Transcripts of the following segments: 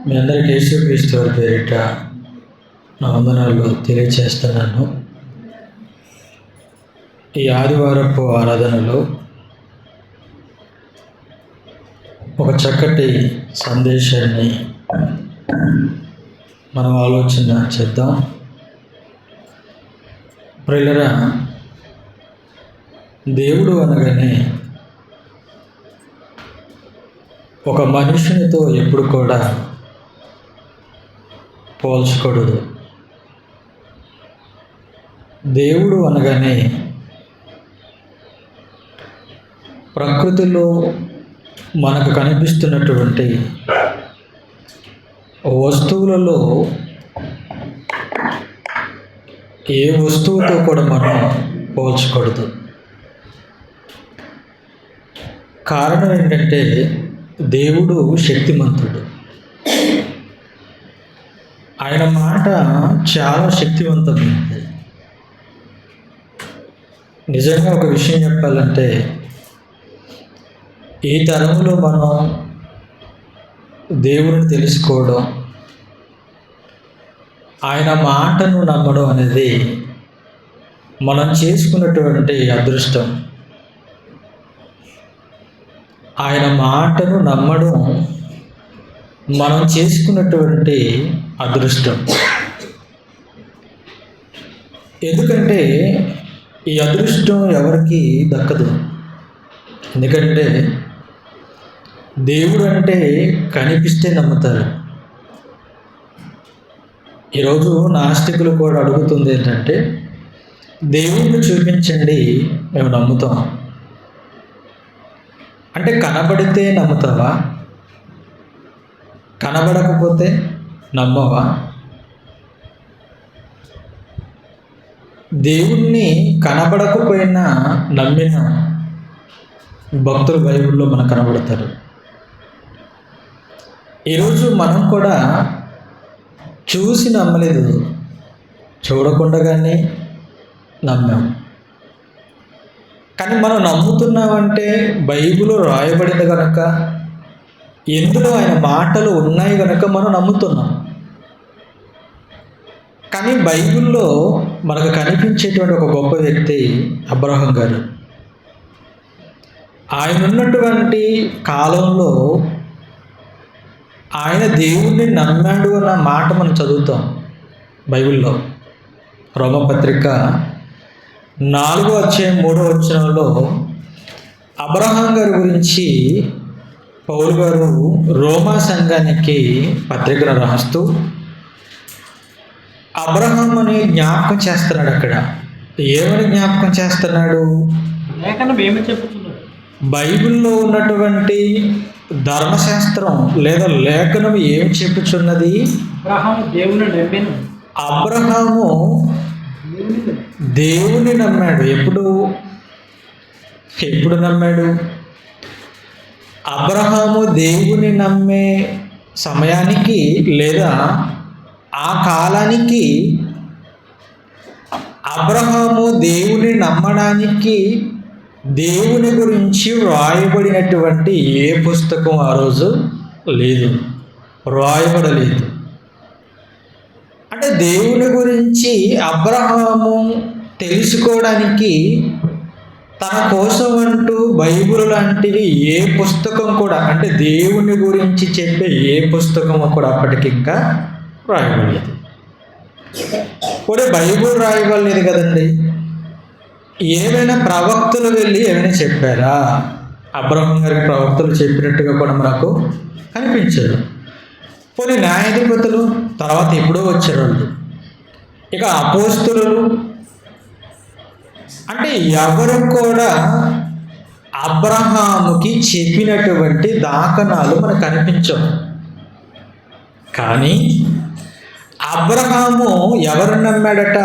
మీ అందరికీ యేసుక్రీస్తు వారి పేరిట నా వందనాలు తెలియచేస్తున్నాను. ఈ ఆదివారపు ఆరాధనలో ఒక చక్కటి సందేశాన్ని మనం ఆలోచన చేద్దాం. ప్రియులారా, దేవుడు అనగానే ఒక మనుషునితో ఎప్పుడు కూడా పోల్చకూడదు. దేవుడు అనగానే ప్రకృతిలో మనకు కనిపిస్తున్నటువంటి వస్తువులలో ఏ వస్తువుతో కూడా మనం పోల్చకూడదు. కారణం ఏంటంటే దేవుడు శక్తిమంతుడు. ఆయన మాట చాలా శక్తివంతమైనది. నిజంగా ఒక విషయం చెప్పాలంటే, ఈ తరంలో మనం దేవుడిని తెలుసుకోవడం, ఆయన మాటను నమ్మడం అనేది మనం చేసుకున్నటువంటి అదృష్టం. ఆయన మాటను నమ్మడం మనం చేసుకున్నటువంటి అదృష్టం. ఎందుకంటే ఈ అదృష్టం ఎవరికి దక్కదు. ఎందుకంటే దేవుడు అంటే కనిపిస్తే నమ్ముతారు. ఈరోజు నాస్తికులు కూడా అడుగుతుంది ఏంటంటే, దేవుణ్ణి చూపించండి, మేము నమ్ముతాం. అంటే కనబడితే నమ్ముతావా? కనబడకపోతే నమ్మవా? దేవుణ్ణి కనబడకపోయినా నమ్మిన భక్తులు బైబిల్లో మనకు కనబడతారు. ఈరోజు మనం కూడా చూసి నమ్మలేదు, చూడకుండానే నమ్మాం. కానీ మనం నమ్ముతున్నామంటే బైబిల్లో రాయబడింది కనుక, ఎందులో ఆయన మాటలు ఉన్నాయి కనుక మనం నమ్ముతున్నాం. కానీ బైబిల్లో మనకు కనిపించేటువంటి ఒక గొప్ప వ్యక్తి అబ్రహాం గారు. ఆయన ఉన్నటువంటి కాలంలో ఆయన దేవుణ్ణి నమ్మాడు అన్న మాట మనం చదువుతాం బైబిల్లో. రోమపత్రిక 4:3 అబ్రహాం గారి గురించి పౌలు గారు రోమా సంఘానికి పత్రికను రాస్తూ అబ్రహాముని జ్ఞాపకం చేస్తున్నాడు. అక్కడ ఏమని జ్ఞాపకం చేస్తున్నాడు? బైబిల్లో ఉన్నటువంటి ధర్మశాస్త్రం లేదా లేఖనం ఏమి చెప్పుచున్నది? అబ్రహాము దేవుని నమ్మాడు. ఎప్పుడు నమ్మాడు? అబ్రహాము దేవుని నమ్మే సమయానికి లేదా ఆ కాలానికి, అబ్రహాము దేవుని నమ్మడానికి దేవుని గురించి వ్రాయబడినటువంటి ఏ పుస్తకం ఆ రోజు లేదు, వ్రాయబడలేదు. అంటే దేవుని గురించి అబ్రహాము తెలుసుకోవడానికి తన కోసం అంటూ బైబిల్ లాంటివి ఏ పుస్తకం కూడా, అంటే దేవుని గురించి చెప్పే ఏ పుస్తకము కూడా అప్పటికి ఇంకా రాయబడలేదు. కూడా బైబిల్ రాయబడలేదు కదండి. ఏమైనా ప్రవక్తలు వెళ్ళి ఏమైనా చెప్పారా? అబ్రహాం గారికి ప్రవక్తలు చెప్పినట్టుగా కూడా మనకు కనిపించదు. పోనీ న్యాయాధిపతులు తర్వాత ఎప్పుడో వచ్చారు వాళ్ళు. ఇక అపోస్తలులు అంటే ఎవరు కూడా అబ్రహాముకి చెప్పినటువంటి దాఖనాలు మనకు కనిపించవు. కానీ అబ్రహాము ఎవరు నమ్మాడట?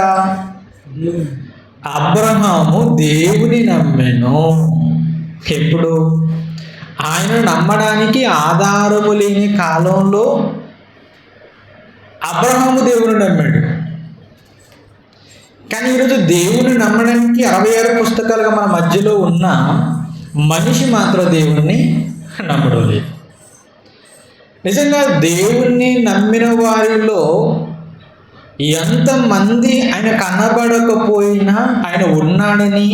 అబ్రహాము దేవుని నమ్మెను. ఎప్పుడు? ఆయన నమ్మడానికి ఆధారము లేని కాలంలో అబ్రహాము దేవుని నమ్మాడు. కానీ ఈరోజు దేవుని నమ్మడానికి 66 పుస్తకాలుగా మన మధ్యలో ఉన్న మనిషి మాత్రం దేవుణ్ణి నమ్మడం లేదు. నిజంగా దేవుణ్ణి నమ్మిన వారిలో ఎంతమంది ఆయన కనబడకపోయినా ఆయన ఉన్నాడని,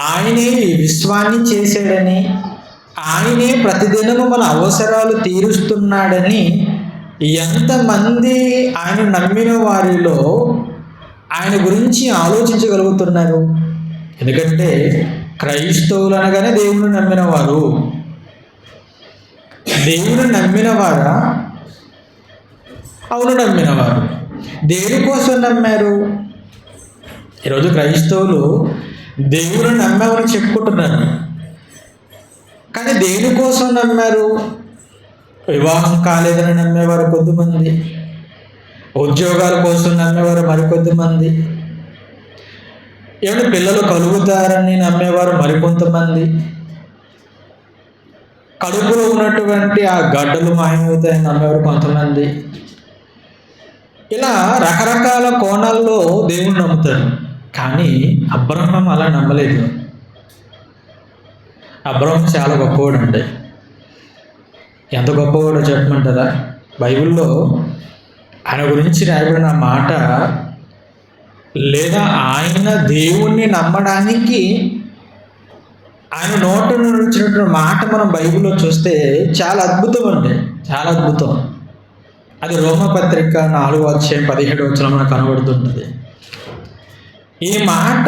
ఆయనే ఈ విశ్వాన్ని చేశాడని, ఆయనే ప్రతిదినము మన అవసరాలు తీరుస్తున్నాడని ఎంతమంది ఆయన నమ్మిన వారిలో ఆయన గురించి ఆలోచించగలుగుతున్నారు? ఎందుకంటే క్రైస్తవులు అనగానే దేవుని నమ్మిన వారు. దేవుని నమ్మినవారా? అవును, నమ్మినవారు. దేనికోసం నమ్మారు? ఈరోజు క్రైస్తవులు దేవుని నమ్మామని చెప్పుకుంటున్నారు, కానీ దేనికోసం నమ్మారు? వివాహం కాలేదని నమ్మేవారు కొద్దిమంది, ఉద్యోగాల కోసం నమ్మేవారు మరికొద్దిమంది, ఏమైనా పిల్లలు కలుగుతారని నమ్మేవారు మరికొంతమంది, కడుపులో ఉన్నటువంటి ఆ గడ్డలు మాయమవుతాయని నమ్మేవారు కొంతమంది. ఇలా రకరకాల కోణాల్లో దేవుణ్ణి నమ్ముతారు. కానీ అబ్రహాం అలా నమ్మలేదు. అబ్రహాం చాలా గొప్పవాడు అండి. ఎంత గొప్పవాడో చెప్పమంటారా? బైబిల్లో ఆయన గురించి రాయబడిన మాట, లేదా ఆయన దేవుణ్ణి నమ్మడానికి ఆయన నోట నుండి వచ్చినటువంటి మాట మనం బైబిల్లో చూస్తే చాలా అద్భుతం అండి, చాలా అద్భుతం. అది రోమపత్రిక 4:17 మనకు కనబడుతుంటుంది. ఈ మాట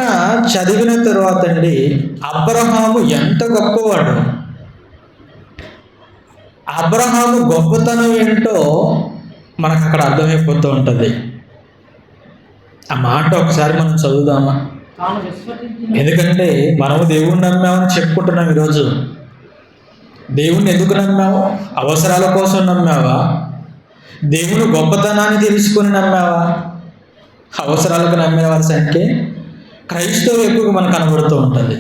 చదివిన తర్వాత అండి, అబ్రహాము ఎంత గొప్పవాడు, అబ్రహాము గొప్పతనం ఏంటో మనకు అక్కడ అర్థమైపోతూ ఉంటుంది. ఆ మాట ఒకసారి మనం చదువుదామా? ఎందుకంటే మనము దేవుణ్ణి నమ్మామని చెప్పుకుంటున్నాం. ఈరోజు దేవుణ్ణి ఎందుకు నమ్మావు? అవసరాల కోసం నమ్మావా? దేవుని గొప్పతనాన్ని తెలుసుకొని నమ్మావా? అవసరాలకు నమ్మిన వారి సంఖ్య క్రైస్తవులు ఎక్కువగా మనకు కనబడుతూ ఉంటుంది.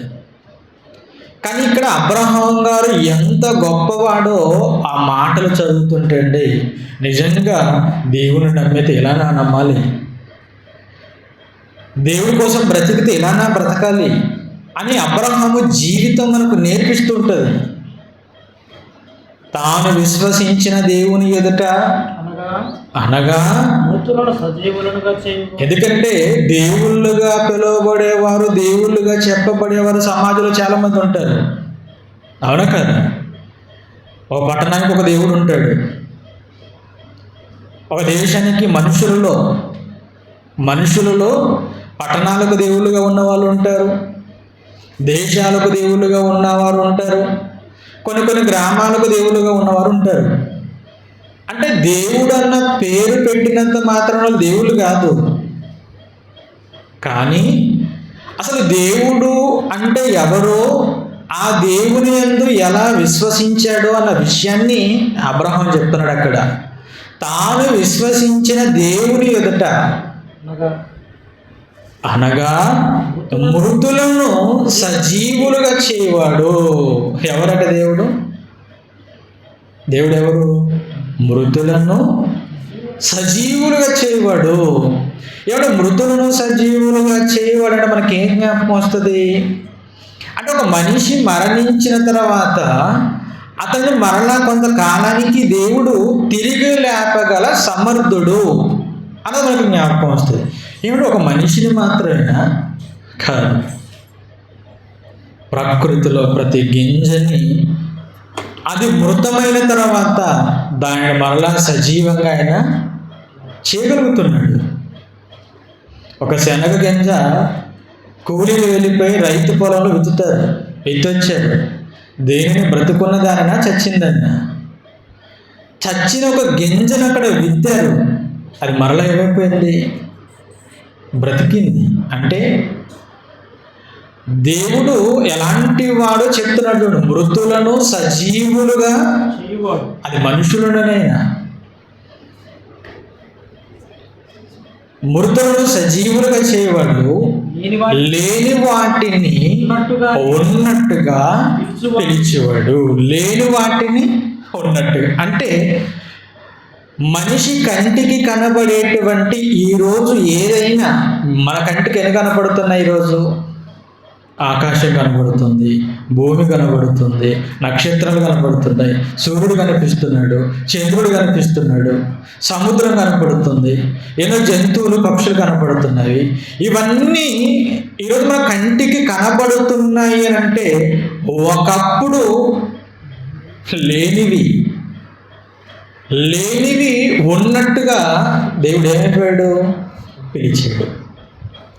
కానీ ఇక్కడ అబ్రహాం గారు ఎంత గొప్పవాడో ఆ మాటలు చదువుతుంటే అండి, నిజంగా దేవుని నమ్మితే ఎలానా నమ్మాలి, దేవుడి కోసం బ్రతికితే ఎలానా బ్రతకాలి అని అబ్రహాము జీవితం మనకు నేర్పిస్తుంటుంది. తాను విశ్వసించిన దేవుని ఎదుట అనగా ఎందుకంటే దేవుళ్ళుగా పిలువబడేవారు, దేవుళ్ళుగా చెప్పబడేవారు సమాజంలో చాలా మంది ఉంటారు. అవునా కదా? ఒక పట్టణానికి ఒక దేవుడు ఉంటాడు, ఒక దేశానికి మనుషులలో పట్టణాలకు దేవుళ్ళుగా ఉన్నవాళ్ళు ఉంటారు, దేశాలకు దేవుళ్ళుగా ఉన్నవారు ఉంటారు, కొన్ని గ్రామాలకు దేవుళ్ళుగా ఉన్నవారు ఉంటారు. అంటే దేవుడు అన్న పేరు పెట్టినంత మాత్రం దేవుళ్ళు కాదు. కానీ అసలు దేవుడు అంటే ఎవరో, ఆ దేవుని యందు ఎలా విశ్వసించాడో అన్న విషయాన్ని అబ్రహాం చెప్తున్నాడు అక్కడ. తాను విశ్వసించిన దేవుని ఎదుట అనగా మృతులను సజీవులుగా చేయవాడు. ఎవరట దేవుడు? దేవుడు ఎవరు? మృతులను సజీవులుగా చేయవాడు. ఎవడు మృతులను సజీవులుగా చేయవాడు అంటే మనకి ఏం జ్ఞాపకం వస్తుంది? అంటే ఒక మనిషి మరణించిన తర్వాత అతన్ని మరలా కొంతకాలానికి దేవుడు తిరిగి లేపగల సమర్థుడు అన్నది మనకి జ్ఞాపకం వస్తుంది. ఏమిటి? ఒక మనిషిని మాత్రమేనా? కాదు. ప్రకృతిలో ప్రతి గింజని అది మృతమైన తర్వాత దానిని మరలా సజీవంగా ఆయన చేయగలుగుతున్నాడు. ఒక శనగ గింజ కూలీలు వెళ్ళిపోయి రైతు పొలంలో విత్తొచ్చాడు. దేనిని బ్రతుకున్న దానినా చచ్చిందన్నా? చచ్చిన ఒక గింజను అక్కడ విత్తారు, అది మరలా ఏమైపోయింది? బ్రతికింది. అంటే దేవుడు ఎలాంటి వాడో చెప్తున్నాడు చూడు. మృతులను సజీవులుగా, అది మనుషులనైనా మృతులను సజీవులుగా చేయవాడు, లేని వాటిని ఉన్నట్టుగా పిలిచేవాడు. లేని వాటిని ఉన్నట్టుగా అంటే మనిషి కంటికి కనబడేటువంటి ఈరోజు ఏదైనా మన కంటికి ఎన్ని కనపడుతున్నాయి? ఈరోజు ఆకాశం కనబడుతుంది, భూమి కనబడుతుంది, నక్షత్రాలు కనబడుతున్నాయి, సూర్యుడు కనిపిస్తున్నాడు, చంద్రుడు కనిపిస్తున్నాడు, సముద్రం కనబడుతుంది, ఎన్నో జంతువులు పక్షులు కనబడుతున్నాయి. ఇవన్నీ ఈరోజు మన కంటికి కనబడుతున్నాయి అని అంటే ఒకప్పుడు లేనివి ఉన్నట్టుగా దేవుడు ఏమైపోయాడు, పిలిచాడు.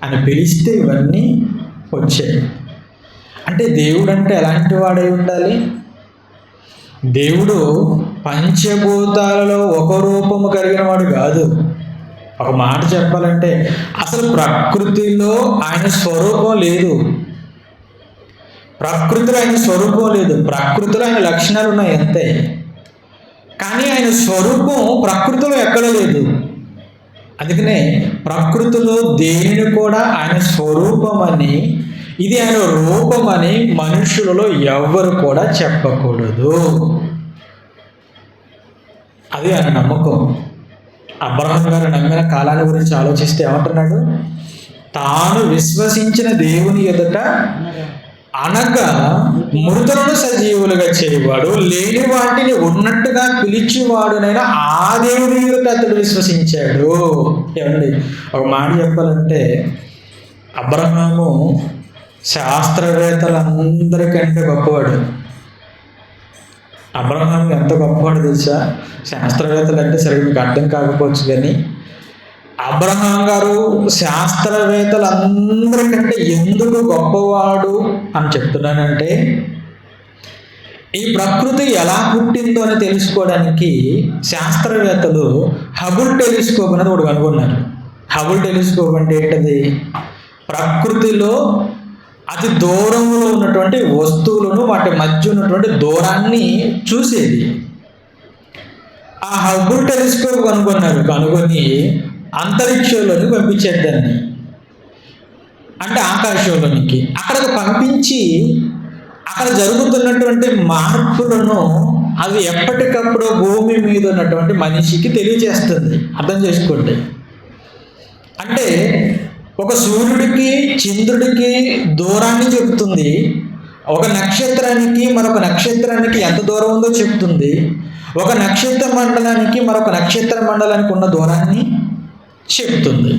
అని పిలిస్తే ఇవన్నీ వచ్చాయి. అంటే దేవుడు అంటే ఎలాంటి వాడై ఉండాలి? దేవుడు పంచభూతాలలో ఒక రూపము కలిగిన వాడు కాదు. ఒక మాట చెప్పాలంటే అసలు ప్రకృతిలో ఆయన స్వరూపం లేదు. ప్రకృతిలో ఆయన స్వరూపం లేదు. ప్రకృతిలో ఆయన లక్షణాలు ఉన్నాయి అంతే. కానీ ఆయన స్వరూపం ప్రకృతిలో ఎక్కడ లేదు. అందుకనే ప్రకృతిలో దేనిని కూడా ఆయన స్వరూపమని, ఇది ఆయన రూపమని మనుషులలో ఎవ్వరు కూడా చెప్పకూడదు. అది ఆయన నమ్మకం. అబ్రహాం గారు నమ్మిన కాలాన్ని గురించి ఆలోచిస్తే ఏమంటున్నాడు? తాను విశ్వసించిన దేవుని ఎదుట అనగా మృతులను సజీవులుగా చేయవాడు, లేని వాటిని ఉన్నట్టుగా పిలిచేవాడునైనా ఆ దేవుని ఎదుట అతడు విశ్వసించాడు. ఏమండి, ఒక మాట చెప్పాలంటే అబ్రహాము శాస్త్రవేత్తలందరికంటే గొప్పవాడు. అబ్రహాం ఎంత గొప్పవాడు తెలుసా? శాస్త్రవేత్తలు అంటే సరిగ్గా మీకు అర్థం కాకపోవచ్చు, కానీ అబ్రహాం గారు శాస్త్రవేత్తలందరికంటే ఎందుకు గొప్పవాడు అని చెప్తున్నానంటే, ఈ ప్రకృతి ఎలా పుట్టిందో అని తెలుసుకోవడానికి శాస్త్రవేత్తలు హబుల్ టెలిస్కోప్ అనేది ఒకటి కనుగొన్నారు. హబుల్ టెలిస్కోప్ అంటే ఏంటది? ప్రకృతిలో అతి దూరంలో ఉన్నటువంటి వస్తువులను వాటి మధ్య ఉన్నటువంటి దూరాన్ని చూసేది. ఆ హబుల్ టెలిస్కోప్ కనుగొని అంతరిక్షంలోకి పంపించారు దాన్ని. అంటే ఆకాశంలోనికి అక్కడికి పంపించి అక్కడ జరుగుతున్నటువంటి మార్పులను అది ఎప్పటికప్పుడు భూమి మీద ఉన్నటువంటి మనిషికి తెలియజేస్తుంది. అర్థం చేసుకోండి. అంటే ఒక సూర్యుడికి చంద్రుడికి దూరాన్ని చెబుతుంది, ఒక నక్షత్రానికి మరొక నక్షత్రానికి ఎంత దూరం ఉందో చెప్తుంది, ఒక నక్షత్ర మండలానికి మరొక నక్షత్ర మండలానికి ఉన్న దూరాన్ని చెప్తుంది.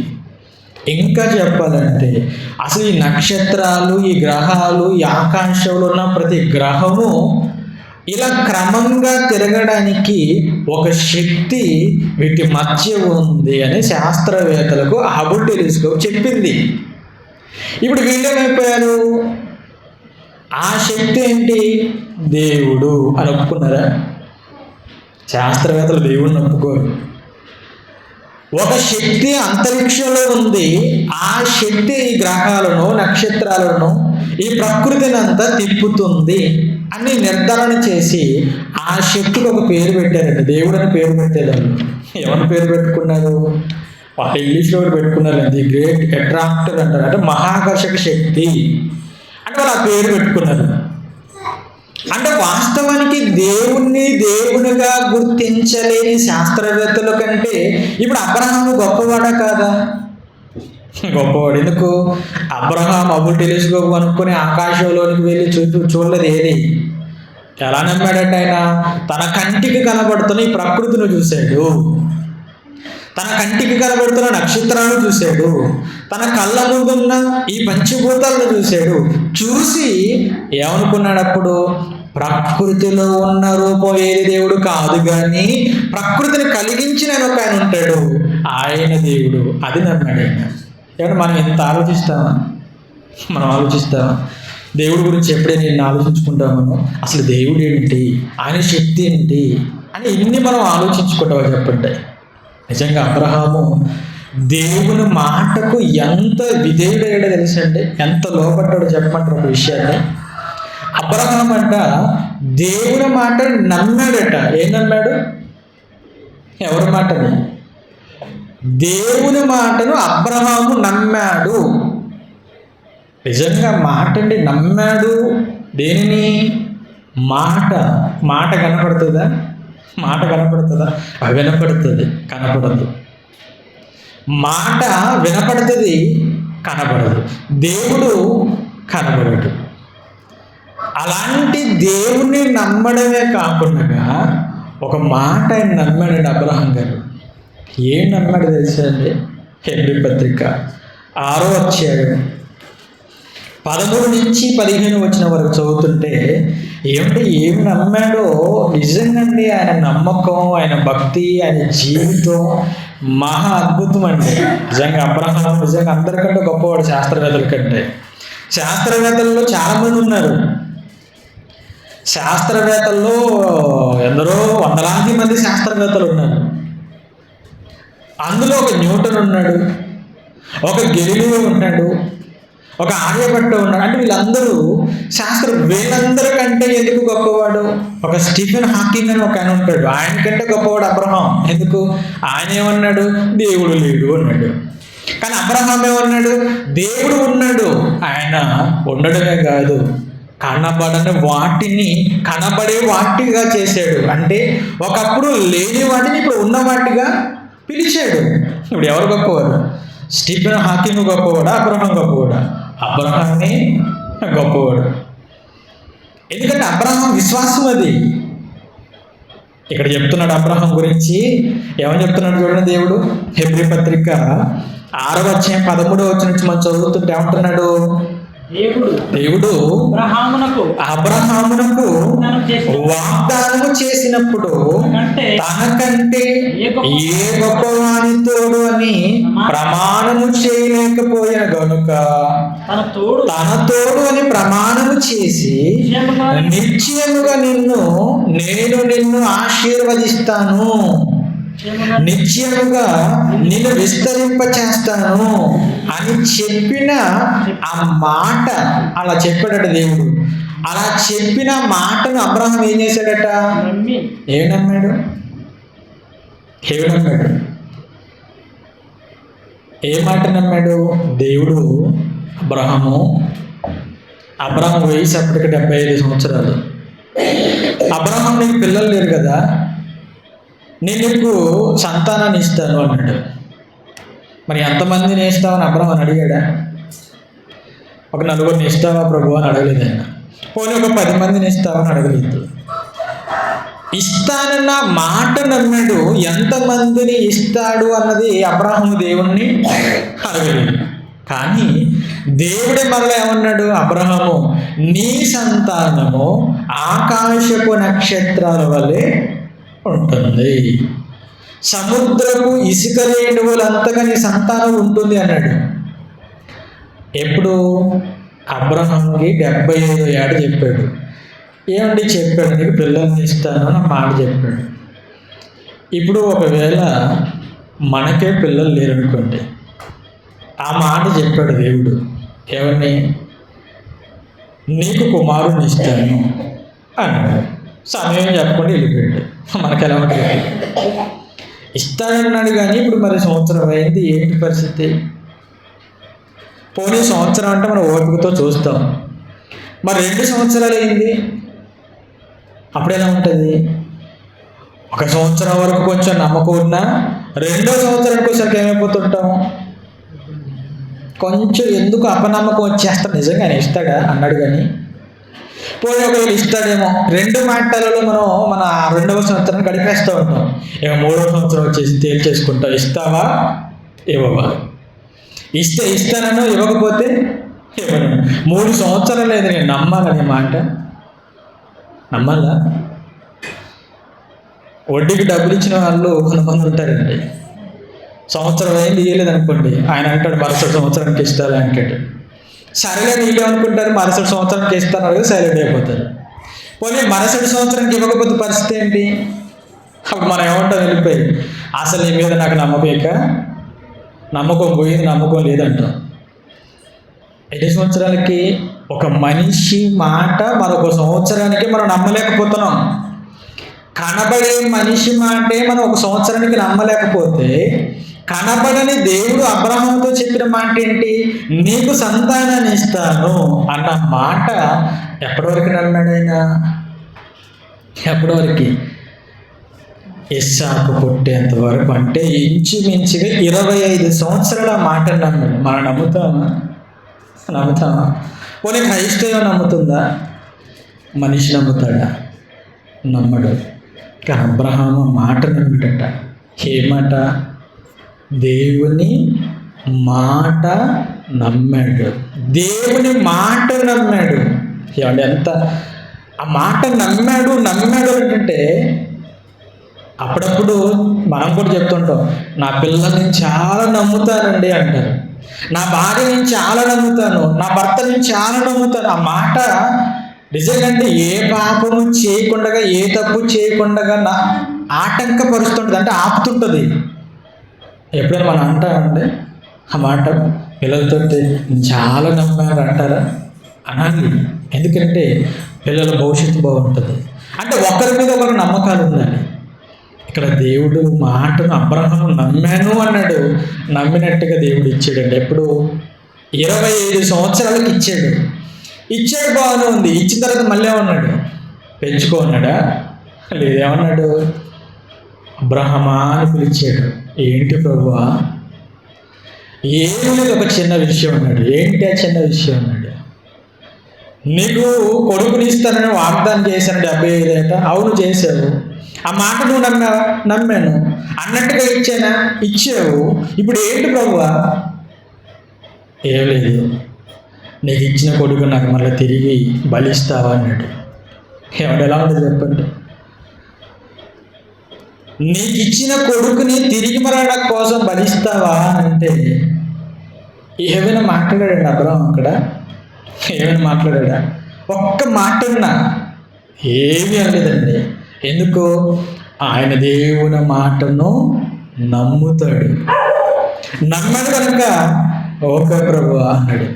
ఇంకా చెప్పాలంటే అసలు ఈ నక్షత్రాలు, ఈ గ్రహాలు, ఈ ఆకాశంలో ఉన్న ప్రతి గ్రహము ఇలా క్రమంగా తిరగడానికి ఒక శక్తి వీటి మధ్య ఉంది అని శాస్త్రవేత్తలకు హబుల్ టెలిస్కోప్ చెప్పింది. ఇప్పుడు వీళ్ళేమైపోయారు? ఆ శక్తి ఏంటి? దేవుడు అని ఒప్పుకున్నారా? శాస్త్రవేత్తలు దేవుడిని ఒప్పుకోరు. ఒక శక్తి అంతరిక్షంలో ఉంది. ఆ శక్తి ఈ గ్రహాలను, నక్షత్రాలను, ఈ ప్రకృతిని అంతా తిప్పుతుంది అని నిర్ధారణ చేసి ఆ శక్తికి ఒక పేరు పెట్టారండి. దేవుడు అని పేరు పెట్టేదాన్ని. ఎవరి పేరు పెట్టుకున్నారు? వాళ్ళ ఇంగ్లీష్లో పెట్టుకున్నారు. ది గ్రేట్ అట్రాక్టర్ అంటారు. అంటే మహాకర్షక శక్తి అంటే వాళ్ళు ఆ పేరు పెట్టుకున్నారు. అంటే వాస్తవానికి దేవునిగా గుర్తించలేని శాస్త్రవేత్తల కంటే ఇప్పుడు అబ్రహాము గొప్పవాడా కాదా? గొప్పవాడు. ఎందుకు? అబ్రహాం హబుల్ టెలిస్కోప్ కనుక్కొని ఆకాశంలోనికి వెళ్ళి చూడలేదు. ఏది? ఎలా నమ్మాడంటే ఆయన తన కంటికి కనబడుతున్న ఈ ప్రకృతిని చూశాడు, తన కంటికి కనబడుతున్న నక్షత్రాలను చూశాడు, తన కళ్ళ ముందున్న ఈ పంచభూతాలను చూశాడు. చూసి ఏమనుకున్నాడు అప్పుడు? ప్రకృతిలో ఉన్న రూపం ఏది దేవుడు కాదు, కానీ ప్రకృతిని కలిగించిన ఒక ఆయన ఉంటాడు, ఆయన దేవుడు. అది నమ్మాడు ఆయన. ఏమంటే మనం ఎంత ఆలోచిస్తామా? మనం ఆలోచిస్తామా? దేవుడి గురించి ఎప్పుడైనా నేను ఆలోచించుకుంటామో అసలు దేవుడు ఏంటి, ఆయన శక్తి ఏంటి అని ఇన్ని మనం ఆలోచించుకుంటామో చెప్పండి. నిజంగా అబ్రహాము దేవుని మాటకు ఎంత విధేయుడయ్యాడో తెలుసండి, ఎంత లోపడ్డాడో చెప్పమంటారు ఒక విషయాన్ని. అబ్రహాం అంట దేవుని మాటను నమ్మాడట. ఏం నమ్మాడు? ఎవరి మాటని? దేవుని మాటను అబ్రహాము నమ్మాడు. నిజంగా మాట అండి, నమ్మాడు. దేనిని? మాట కనపడుతుందా? మాట కనపడుతుందా? వినపడుతుంది, కనపడదు. మాట వినపడుతుంది, కనపడదు. దేవుడు కనబడడు. అలాంటి దేవుణ్ణి నమ్మడమే కాకుండా ఒక మాట ఆయన నమ్మాడండి అబ్రహాం గారు. ఏం నమ్మాడు తెలుసా అండి? హెబ్రీ పత్రిక 6వ అధ్యాయం 13 నుంచి 15 వచ్చిన వరకు చదువుతుంటే ఏమి నమ్మాడో నిజంగాండి. ఆయన నమ్మకం, ఆయన భక్తి, ఆయన జీవితం మహా అద్భుతం అండి. నిజంగా అబ్రహాం నిజంగా అందరికంటే గొప్పవాడు శాస్త్రవేత్తల కంటే. శాస్త్రవేత్తల్లో చాలామంది ఉన్నారు. శాస్త్రవేత్తల్లో ఎందరో వందలాది మంది శాస్త్రవేత్తలు ఉన్నారు. అందులో ఒక న్యూటన్ ఉన్నాడు, ఒక గెలీలియో ఉన్నాడు, ఒక ఆర్యభట్ట ఉన్నాడు. అంటే వీళ్ళందరూ వీళ్ళందరికంటే ఎందుకు గొప్పవాడు? ఒక స్టీఫెన్ హాకింగ్ అని ఒక ఆయన ఉంటాడు, ఆయనకంటే గొప్పవాడు అబ్రహాం. ఎందుకు? ఆయన ఏమన్నాడు? దేవుడు లేడు అన్నాడు. కానీ అబ్రహాం ఏమన్నాడు? దేవుడు ఉన్నాడు. ఆయన ఉండడమే కాదు, కనబడని వాటిని కనబడే వాటిగా చేశాడు. అంటే ఒకప్పుడు లేని వాటిని ఇప్పుడు ఉన్న వాటిగా పిలిచాడు. ఇప్పుడు ఎవరు గొప్పవారు? స్టీఫెన్ హాకింగ్ గొప్పవాడా? అబ్రహాం గొప్పవాడా? అబ్రహామే గొప్పవాడు. ఎందుకంటే అబ్రహాం విశ్వాసం అది. ఇక్కడ చెప్తున్నాడు అబ్రహాం గురించి. ఏమని చెప్తున్నాడు చూడండి దేవుడు. హెబ్రీ పత్రిక 6వ అధ్యాయం 13వ వచనం నుంచి మనం చదువుతుంటే ఏమంటున్నాడు? దేవుడు అబ్రహామునకు వాగ్దానము చేసినప్పుడు తనకంటే ఏ గొప్పవానితోడు అని ప్రమాణము చేయలేకపోయిన గనుక తన తోడు అని ప్రమాణము చేసి నిశ్చయముగా నేను నిన్ను ఆశీర్వదిస్తాను, నిశ్చయముగా నిన్ను విస్తరింప చేస్తాను అని చెప్పిన ఆ మాట, అలా చెప్పాడట దేవుడు. అలా చెప్పిన మాటను అబ్రహాం ఏం చేశాడట? ఏమి నమ్మాడు? ఏ మాట నమ్మాడు? దేవుడు అబ్రహాం వయసు అప్పటికి 75 సంవత్సరాలు. అబ్రహాం నీకు పిల్లలు లేరు కదా, నేను నీకు సంతానాన్ని ఇస్తాను అన్నాడు. మరి ఎంతమందిని ఇస్తావని అబ్రహాం అడిగాడా? ఒక 4 ఇస్తావా ప్రభు అని అడగలేదు ఆయన. పోనీ ఒక 10 మందిని ఇస్తావని అడగలేదు. ఇస్తానన్న మాట నమ్మాడు. ఎంతమందిని ఇస్తాడు అన్నది అబ్రహాము దేవుణ్ణి అడగలేదు. కానీ దేవుడే మరలా ఏమన్నాడు? అబ్రహాము, నీ సంతానము ఆకాశపు నక్షత్రాల వలె ఉంటుంది, సముద్రపు ఇసుక రేణువులంతగా నీ సంతానం ఉంటుంది అన్నాడు. ఎప్పుడు? అబ్రహాంకి 75 ఏట చెప్పాడు. ఏమండి చెప్పాడు? నీకు పిల్లల్ని ఇస్తాను అని మాట చెప్పాడు. ఇప్పుడు ఒకవేళ మనకే పిల్లలు లేరనుకోండి, ఆ మాట చెప్పాడు దేవుడు. ఏమని? నీకు కుమారుని ఇస్తాను అన్నాడు. సమయం చెప్పకుండా వెళ్ళిపోయాడు. మనకు ఎలా ఉంటుంది? ఇస్తానన్నాడు కానీ ఇప్పుడు మరి సంవత్సరం అయింది, ఏంటి పరిస్థితి? పోనీ సంవత్సరం అంటే మనం ఓపికతో చూస్తాం. మరి 2 సంవత్సరాలు అయింది, అప్పుడు ఎలా ఉంటుంది? 1 సంవత్సరం వరకు కొంచెం నమ్మకం ఉన్నా 2వ సంవత్సరానికి వచ్చేసరికి ఏమైపోతుంటాం? కొంచెం ఎందుకు అపనమ్మకం వచ్చేస్తాం. నిజంగా ఆయన ఇస్తాడా అన్నాడు కానీ పోనీ ఒకవేళ ఇస్తాడేమో 2 మాటలలో మనం మన 2వ సంవత్సరం గడిపేస్తూ ఉంటాం. ఇక 3వ సంవత్సరం వచ్చేసి తేల్చేసుకుంటాం. ఇస్తావా ఇవ్వవా? ఇస్తే ఇస్తానో, ఇవ్వకపోతే ఇవ్వను. 3 సంవత్సరాలు లేదు, నేను నమ్మాలని మాట. నమ్మాలా? వడ్డీకి డబ్బులు ఇచ్చిన వాళ్ళు కొంతమంది ఉంటారండి. సంవత్సరం అయింది ఇవ్వలేదనుకోండి, ఆయన అంటాడు మరుసటి సంవత్సరానికి ఇస్తారు అంటాడు. సరేలే నీళ్ళు అనుకుంటారు, మరుసటి సంవత్సరానికి ఇస్తాను కదా, సైలెంట్ అయిపోతారు. పోనీ మరుసటి సంవత్సరానికి ఇవ్వకపోతే పరిస్థితి ఏంటి? అప్పుడు మనం ఏమంటాం? వెళ్ళిపోయి అసలు నీ మీద నాకు నమ్మకం పోయింది, నమ్మకం లేదంటాం. 5 సంవత్సరాలకి ఒక మనిషి మాట మరొక సంవత్సరానికి మనం నమ్మలేకపోతున్నాం. కనబడే మనిషి మాటే మనం 1 సంవత్సరానికి నమ్మలేకపోతే, కనబడని దేవుడు అబ్రహాముతో చెప్పిన మాట ఏంటి? నీకు సంతానాన్ని ఇస్తాను అన్న మాట ఎప్పటి వరకు నమ్మాడు ఆయన? ఎప్పటి వరకు? ఇస్సాకు పుట్టేంత వరకు. అంటే ఇంచుమించుగా 25 సంవత్సరాల మాట నమ్మాడు. మనం నమ్ముతామా? పోనీ క్రైస్తవం నమ్ముతుందా? మనిషి నమ్ముతాడా? నమ్మడు. కానీ అబ్రహాము మాట నమ్మిడట. ఏ మాట? దేవుని మాట నమ్మాడు. దేవుని మాట నమ్మాడు. ఏమండి, ఎంత ఆ మాట నమ్మాడు అంటే అప్పుడప్పుడు మనం కూడా చెప్తుంటాం, నా పిల్లల్ని చాలా నమ్ముతానండి అంటారు. నా భార్యని చాలా నమ్ముతాను, నా భర్తని చాలా నమ్ముతాను. ఆ మాట నిజంగా ఏ పాపము చేయకుండా, ఏ తప్పు చేయకుండా నా ఆటంకపరుస్తుంటుంది, అంటే ఆపుతుంటుంది. ఎప్పుడైనా మనం అంటామండి ఆ మాట పిల్లలతో, చాలా నమ్మారు అంటారా? అనాలి. ఎందుకంటే పిల్లల భవిష్యత్తు బాగుంటుంది. అంటే ఒకరి మీద ఒకరు నమ్మకాలు ఉండాలి. ఇక్కడ దేవుడు మాటను అబ్రహాము నమ్మాను అన్నాడు. నమ్మినట్టుగా దేవుడు ఇచ్చాడండి. ఎప్పుడు? 25 సంవత్సరాలకు ఇచ్చాడు బాగానే ఉంది. ఇచ్చిన తర్వాత మళ్ళీ ఏమన్నాడు? పెంచుకో అన్నాడా? లేదేమన్నాడు? అబ్రహామా అని పిలిచాడు. ఏంటి ప్రభువా? ఏమీ లేదు, ఒక చిన్న విషయం అన్నాడు. ఏంటి ఆ చిన్న విషయం అన్నాడు? నీకు కొడుకుని ఇస్తానని వాగ్దానం చేశాను 75 ఏట. అవును చేసావు. ఆ మాట నువ్వు నమ్మాను అన్నట్టుగా ఇచ్చావు. ఇప్పుడు ఏంటి ప్రభువా? ఏం లేదు, నీకు ఇచ్చిన కొడుకు నాకు మళ్ళీ తిరిగి బలిస్తావా అన్నాడు. ఏమంటే ఎలా ఉంటుంది చెప్పండి? నీకు ఇచ్చిన కొడుకుని తిరిగి మరణ కోసం బలిస్తావా అంటే ఏమైనా మాట్లాడాడండి అబ్రహాము అక్కడ? ఏమైనా మాట్లాడా? ఒక్క మాటన్నా ఏమీ అనలేదండి. ఎందుకు? ఆయన దేవుని మాటను నమ్ముతాడు. నమ్మడు కనుక ఓకే ప్రభు అన్నాడు.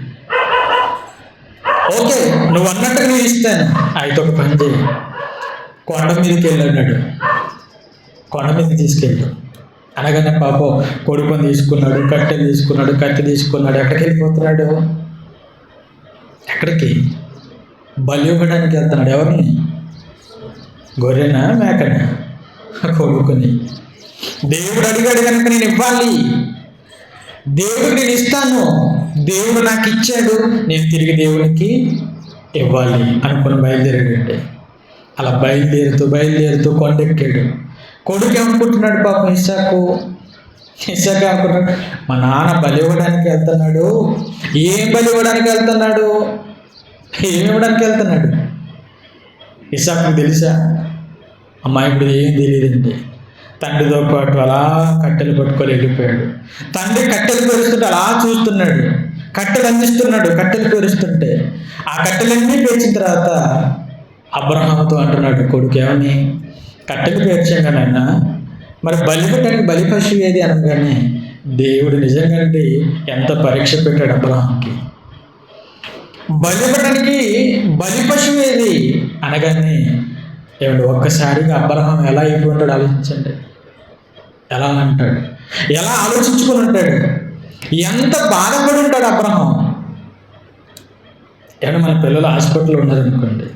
ఓకే, నువ్వు అన్నట్టు నేను ఇస్తాను. అయితే ఒక పని చేయి, కొండ మీదకి వెళ్ళాడు. కొండ మీదకి తీసుకెళ్ళాడు. అనగానే పాపం కొడుకుని తీసుకున్నాడు, కట్టెలు తీసుకున్నాడు, కత్తి తీసుకున్నాడు. ఎక్కడికి వెళ్ళిపోతున్నాడు? ఎక్కడికి? బలి ఇవ్వడానికి వెళ్తున్నాడు. ఎవరిని? గొర్రెనా మేకనా? కొడుకుని. దేవుడు అడిగాడు కనుక నేను ఇవ్వాలి. దేవుడు నేను ఇస్తాను, దేవుడు నాకు ఇచ్చాడు, నేను తిరిగి దేవునికి ఇవ్వాలి అనుకుని బయలుదేరాడంటే అలా బయలుదేరుతూ కొండెక్కాడు. కొడుకు ఏమనుకుంటున్నాడు పాపం? ఇస్సాకు అనుకుంటున్నాడు, మా నాన్న బలి ఇవ్వడానికి వెళ్తున్నాడు. ఏం బలి ఇవ్వడానికి వెళ్తున్నాడు? ఏమి ఇవ్వడానికి వెళ్తున్నాడు? ఇస్సాకు తెలుసా? అమ్మాయి ఇప్పుడు ఏం తెలియదండి. తండ్రితో పాటు అలా కట్టెలు పట్టుకొని వెళ్ళిపోయాడు. తండ్రి కట్టెలు పేరుస్తుంటే అలా చూస్తున్నాడు. కట్టెలు అందిస్తున్నాడు. కట్టెలు పేరుస్తుంటే ఆ కట్టెలన్నీ పేర్చిన తర్వాత అబ్రహాముతో అంటున్నాడు కొడుకు, ఏమని? కట్టెలు పేర్చాం నాయన, మరి బలి పెట్టడానికి బలి పశువు ఏది అనగానే దేవుడు నిజంగా ఎంత పరీక్ష పెట్టాడు అబ్రహాంకి. బలి పెట్టడానికి బలి పశువు ఏది అనగానే ఏమంటే ఒక్కసారిగా అబ్రహాం ఎలా అయిపోయి ఉంటాడు ఆలోచించండి. ఎలా అంటాడు? ఎలా ఆలోచించుకుని ఉంటాడు? ఎంత బాధపడి ఉంటాడు అబ్రహాం. ఏమన్నా మన పిల్లలు హాస్పిటల్లో ఉన్నారనుకోండి,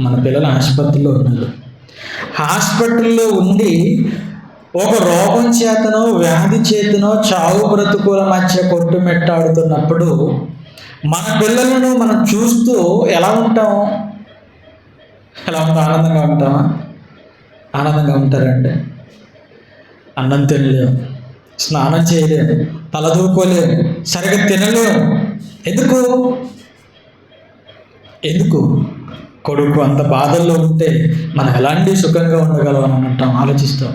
మన పిల్లలు హాస్పిటల్లో ఉన్నారు. హాస్పిటల్లో ఉండి ఒక రోగం చేతనో వ్యాధి చేతనో చావు బ్రతుకుల మధ్య కొట్టుమెట్టాడుతున్నప్పుడు మన పిల్లలను మనం చూస్తూ ఎలా ఉంటాం? ఆనందంగా ఉంటామా? ఆనందంగా ఉంటారండి. అన్నం తినలేము, స్నానం చేయలేము, తలదూకోలేము, సరిగ్గా తినలేము. ఎందుకు? కొడుకు అంత బాధల్లో ఉంటే మనం ఎలాంటి సుఖంగా ఉండగలం అని అంటాం, ఆలోచిస్తాం.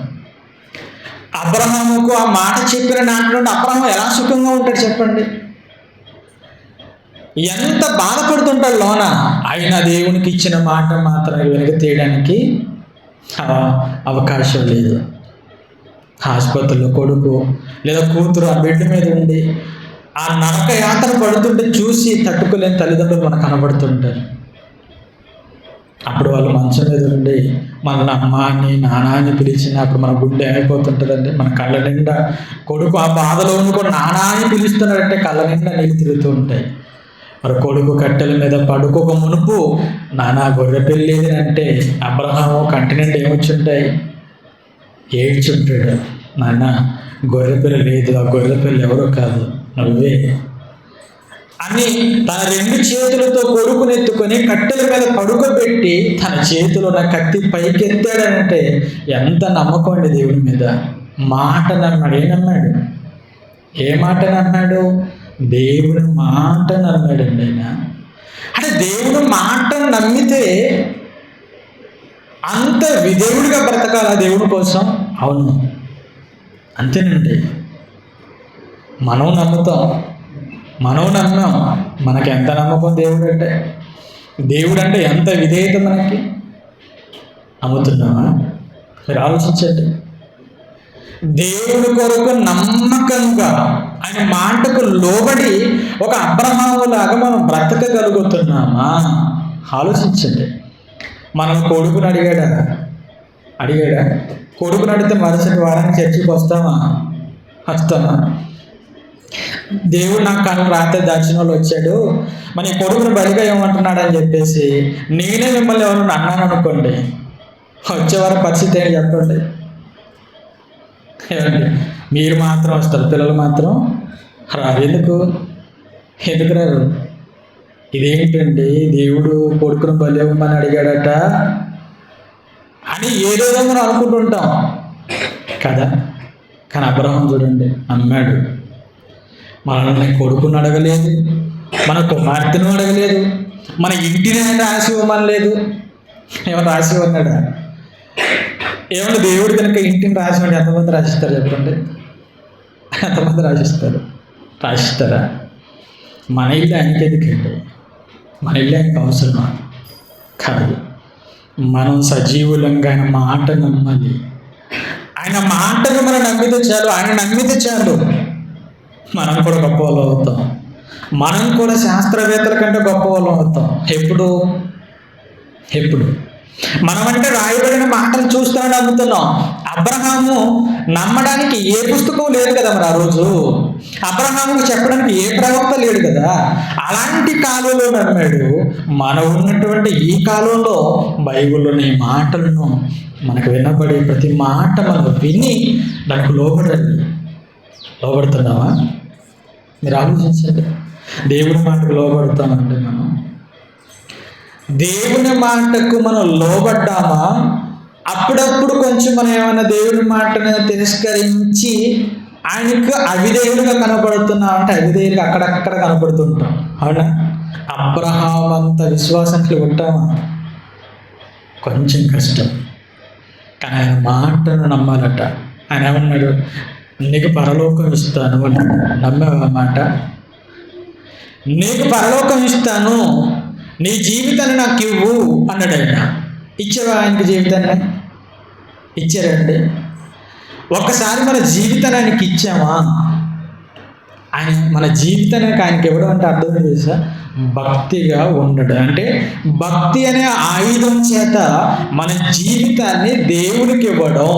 అబ్రహాముకు ఆ మాట చెప్పిన నాటి నుండి అబ్రహాము ఎలా సుఖంగా ఉంటాడు చెప్పండి? ఎంత బాధపడుతుంటాడు లోన. అయినా దేవునికి ఇచ్చిన మాట మాత్రం వెనక తీయడానికి అవకాశం లేదు. ఆసుపత్రిలో కొడుకు లేదా కూతురు ఆ బెడ్ మీద ఉండి ఆ నరక యాత్ర పడుతుంటే చూసి తట్టుకోలేని తల్లిదండ్రులు మనకు కనబడుతుంటారు. అప్పుడు వాళ్ళు మంచం మీద ఉండి మన అమ్మ అని నాన్న అని పిలిచినప్పుడు మన గుండె ఏమైపోతుంటుందండి? మన కళ్ళ నిండా కొడుకు ఆ బాధలో కూడా నాన్న అని పిలుస్తున్నాడంటే కళ్ళ నిండా నీళ్ళు తిరుగుతూ ఉంటాయి. మరి కొడుకు కట్టెల మీద పడుకోక మునుపు నానా గొర్రె పెళ్ళేది అంటే అబ్రహాము కంటి నిండా ఏమొచ్చుంటాయి? ఏడ్చుంటాడు. నాన్న గొర్రె పిల్ల లేదు, ఆ గొర్రె పిల్ల ఎవరో కాదు నువ్వే. అని తన 2 చేతులతో కొడుకునెత్తుకొని కట్టెల మీద పడుకోబెట్టి తన చేతిలో ఉన్న కత్తి పైకెత్తాడంటే ఎంత నమ్మకం అండి దేవుని మీద. మాట నమ్మాడు. ఏమన్నాడు? ఏ మాట నమ్మాడు? దేవుని మాట నమ్మాడండి ఆయన. అంటే దేవుని మాట నమ్మితే అంత విధేయుడిగా బ్రతకాల దేవుడి కోసం. అవును, అంతేనండి. మనం నమ్ముతాం, మనం నమ్మాం, మనకి ఎంత నమ్మకం దేవుడు అంటే ఎంత విధేయత మనకి. నమ్ముతున్నామా? మీరు ఆలోచించండి. దేవుడి కొరకు నమ్మకంగా ఆయన మాటకు లోబడి ఒక అబ్రహాములాగా మనం బ్రతకగలుగుతున్నామా? ఆలోచించండి. మనం కొడుకుని అడిగాడా? కొడుకుని అడిగితే మరుసటి వారానికి చర్చికి వస్తామా? దేవుడు నాకు కళ్ళు రాత్రి దర్శనంలో వచ్చాడు, మన కొడుకుని బలిగా ఏమంటున్నాడు అని చెప్పేసి నేనే మిమ్మల్ని ఎవరు అన్నాను అనుకోండి, వచ్చేవారు పరిస్థితి ఏంటి చెప్పండి? మీరు మాత్రం వస్తారు, పిల్లలు మాత్రం రారు. ఎందుకు రారు? ఇదేంటండి, దేవుడు కొడుకును బలి ఇవ్వమని అడిగాడట అని ఏదేదో మనం అనుకుంటుంటాం కదా. కానీ అబ్రహాం చూడండి, నమ్మాడు. మనల్ని కొడుకుని అడగలేదు, మన కుమార్తెను అడగలేదు, మన ఇంటిని రాసి ఇవ్వమని లేదు. ఏమన్నా రాసి ఇవ్వన్నాడా? ఏమన్నా దేవుడు కనుక ఇంటిని రాసినట్టు ఎంతమంది రాసిస్తారు చెప్పండి? ఎంతమంది రాసిస్తారా? మన ఇల్లు ఆయనకి ఎందుకండి? మన ఇల్లు ఆయనకు అవసరమా? కాదు. మనం సజీవులంగా ఆయన మాట నమ్మాలి. ఆయన మాటను మనం నమ్మితే చాలు. ఆయన నమ్మితే చాలు, మనం కూడా గొప్ప వాళ్ళం అవుతాం. మనం కూడా శాస్త్రవేత్తల కంటే గొప్ప వాళ్ళం అవుతాం. ఎప్పుడు మనమంటే రాయబడిన మాటలు చూస్తానని నమ్ముతున్నాం. అబ్రహాము నమ్మడానికి ఏ పుస్తకం లేదు కదా మరి ఆ రోజు. అబ్రహాముకు చెప్పడానికి ఏ ప్రవక్త లేడు కదా. అలాంటి కాలంలో నమ్మాడు. మనం ఉన్నటువంటి ఈ కాలంలో బైబిల్లోని ఈ మాటలను మనకు వినబడే ప్రతి మాట మనం విని దానికి లోబడుతున్నావా? మీరు ఆలోచించండి. దేవుని మాటకు లోబడతామంటే మనం దేవుని మాటకు మనం లోబడ్డామా? అప్పుడప్పుడు కొంచెం మనం ఏమైనా దేవుని మాటను తిరస్కరించి ఆయనకు అవిధేయులుగా కనపడుతున్నాం అంటే అవిధేయులుగా అక్కడక్కడ కనపడుతుంటాం. అవునా? అబ్రహాం అంత విశ్వాసం కలిగి ఉంటామా? కొంచెం కష్టం. కానీ ఆయన మాటను నమ్మాలట. ఆయన ఏమన్నాడు? నీకు పరలోకం ఇస్తాను అన్నాడు. నమ్మావా మాట? నీకు పరలోకం ఇస్తాను, నీ జీవితాన్ని నాకు ఇవ్వు అన్నాడు ఆయన. ఇచ్చావా ఆయనకి జీవితాన్ని? ఇచ్చారండి. ఒక్కసారి మన జీవితాన్ని ఆయనకి ఇచ్చామా? ఆయన మన జీవితానికి ఆయనకి ఇవ్వడం అంటే అర్థం తెలుసా? భక్తిగా ఉండడం. అంటే భక్తి అనే ఆయుధం చేత మన జీవితాన్ని దేవుడికి ఇవ్వడం.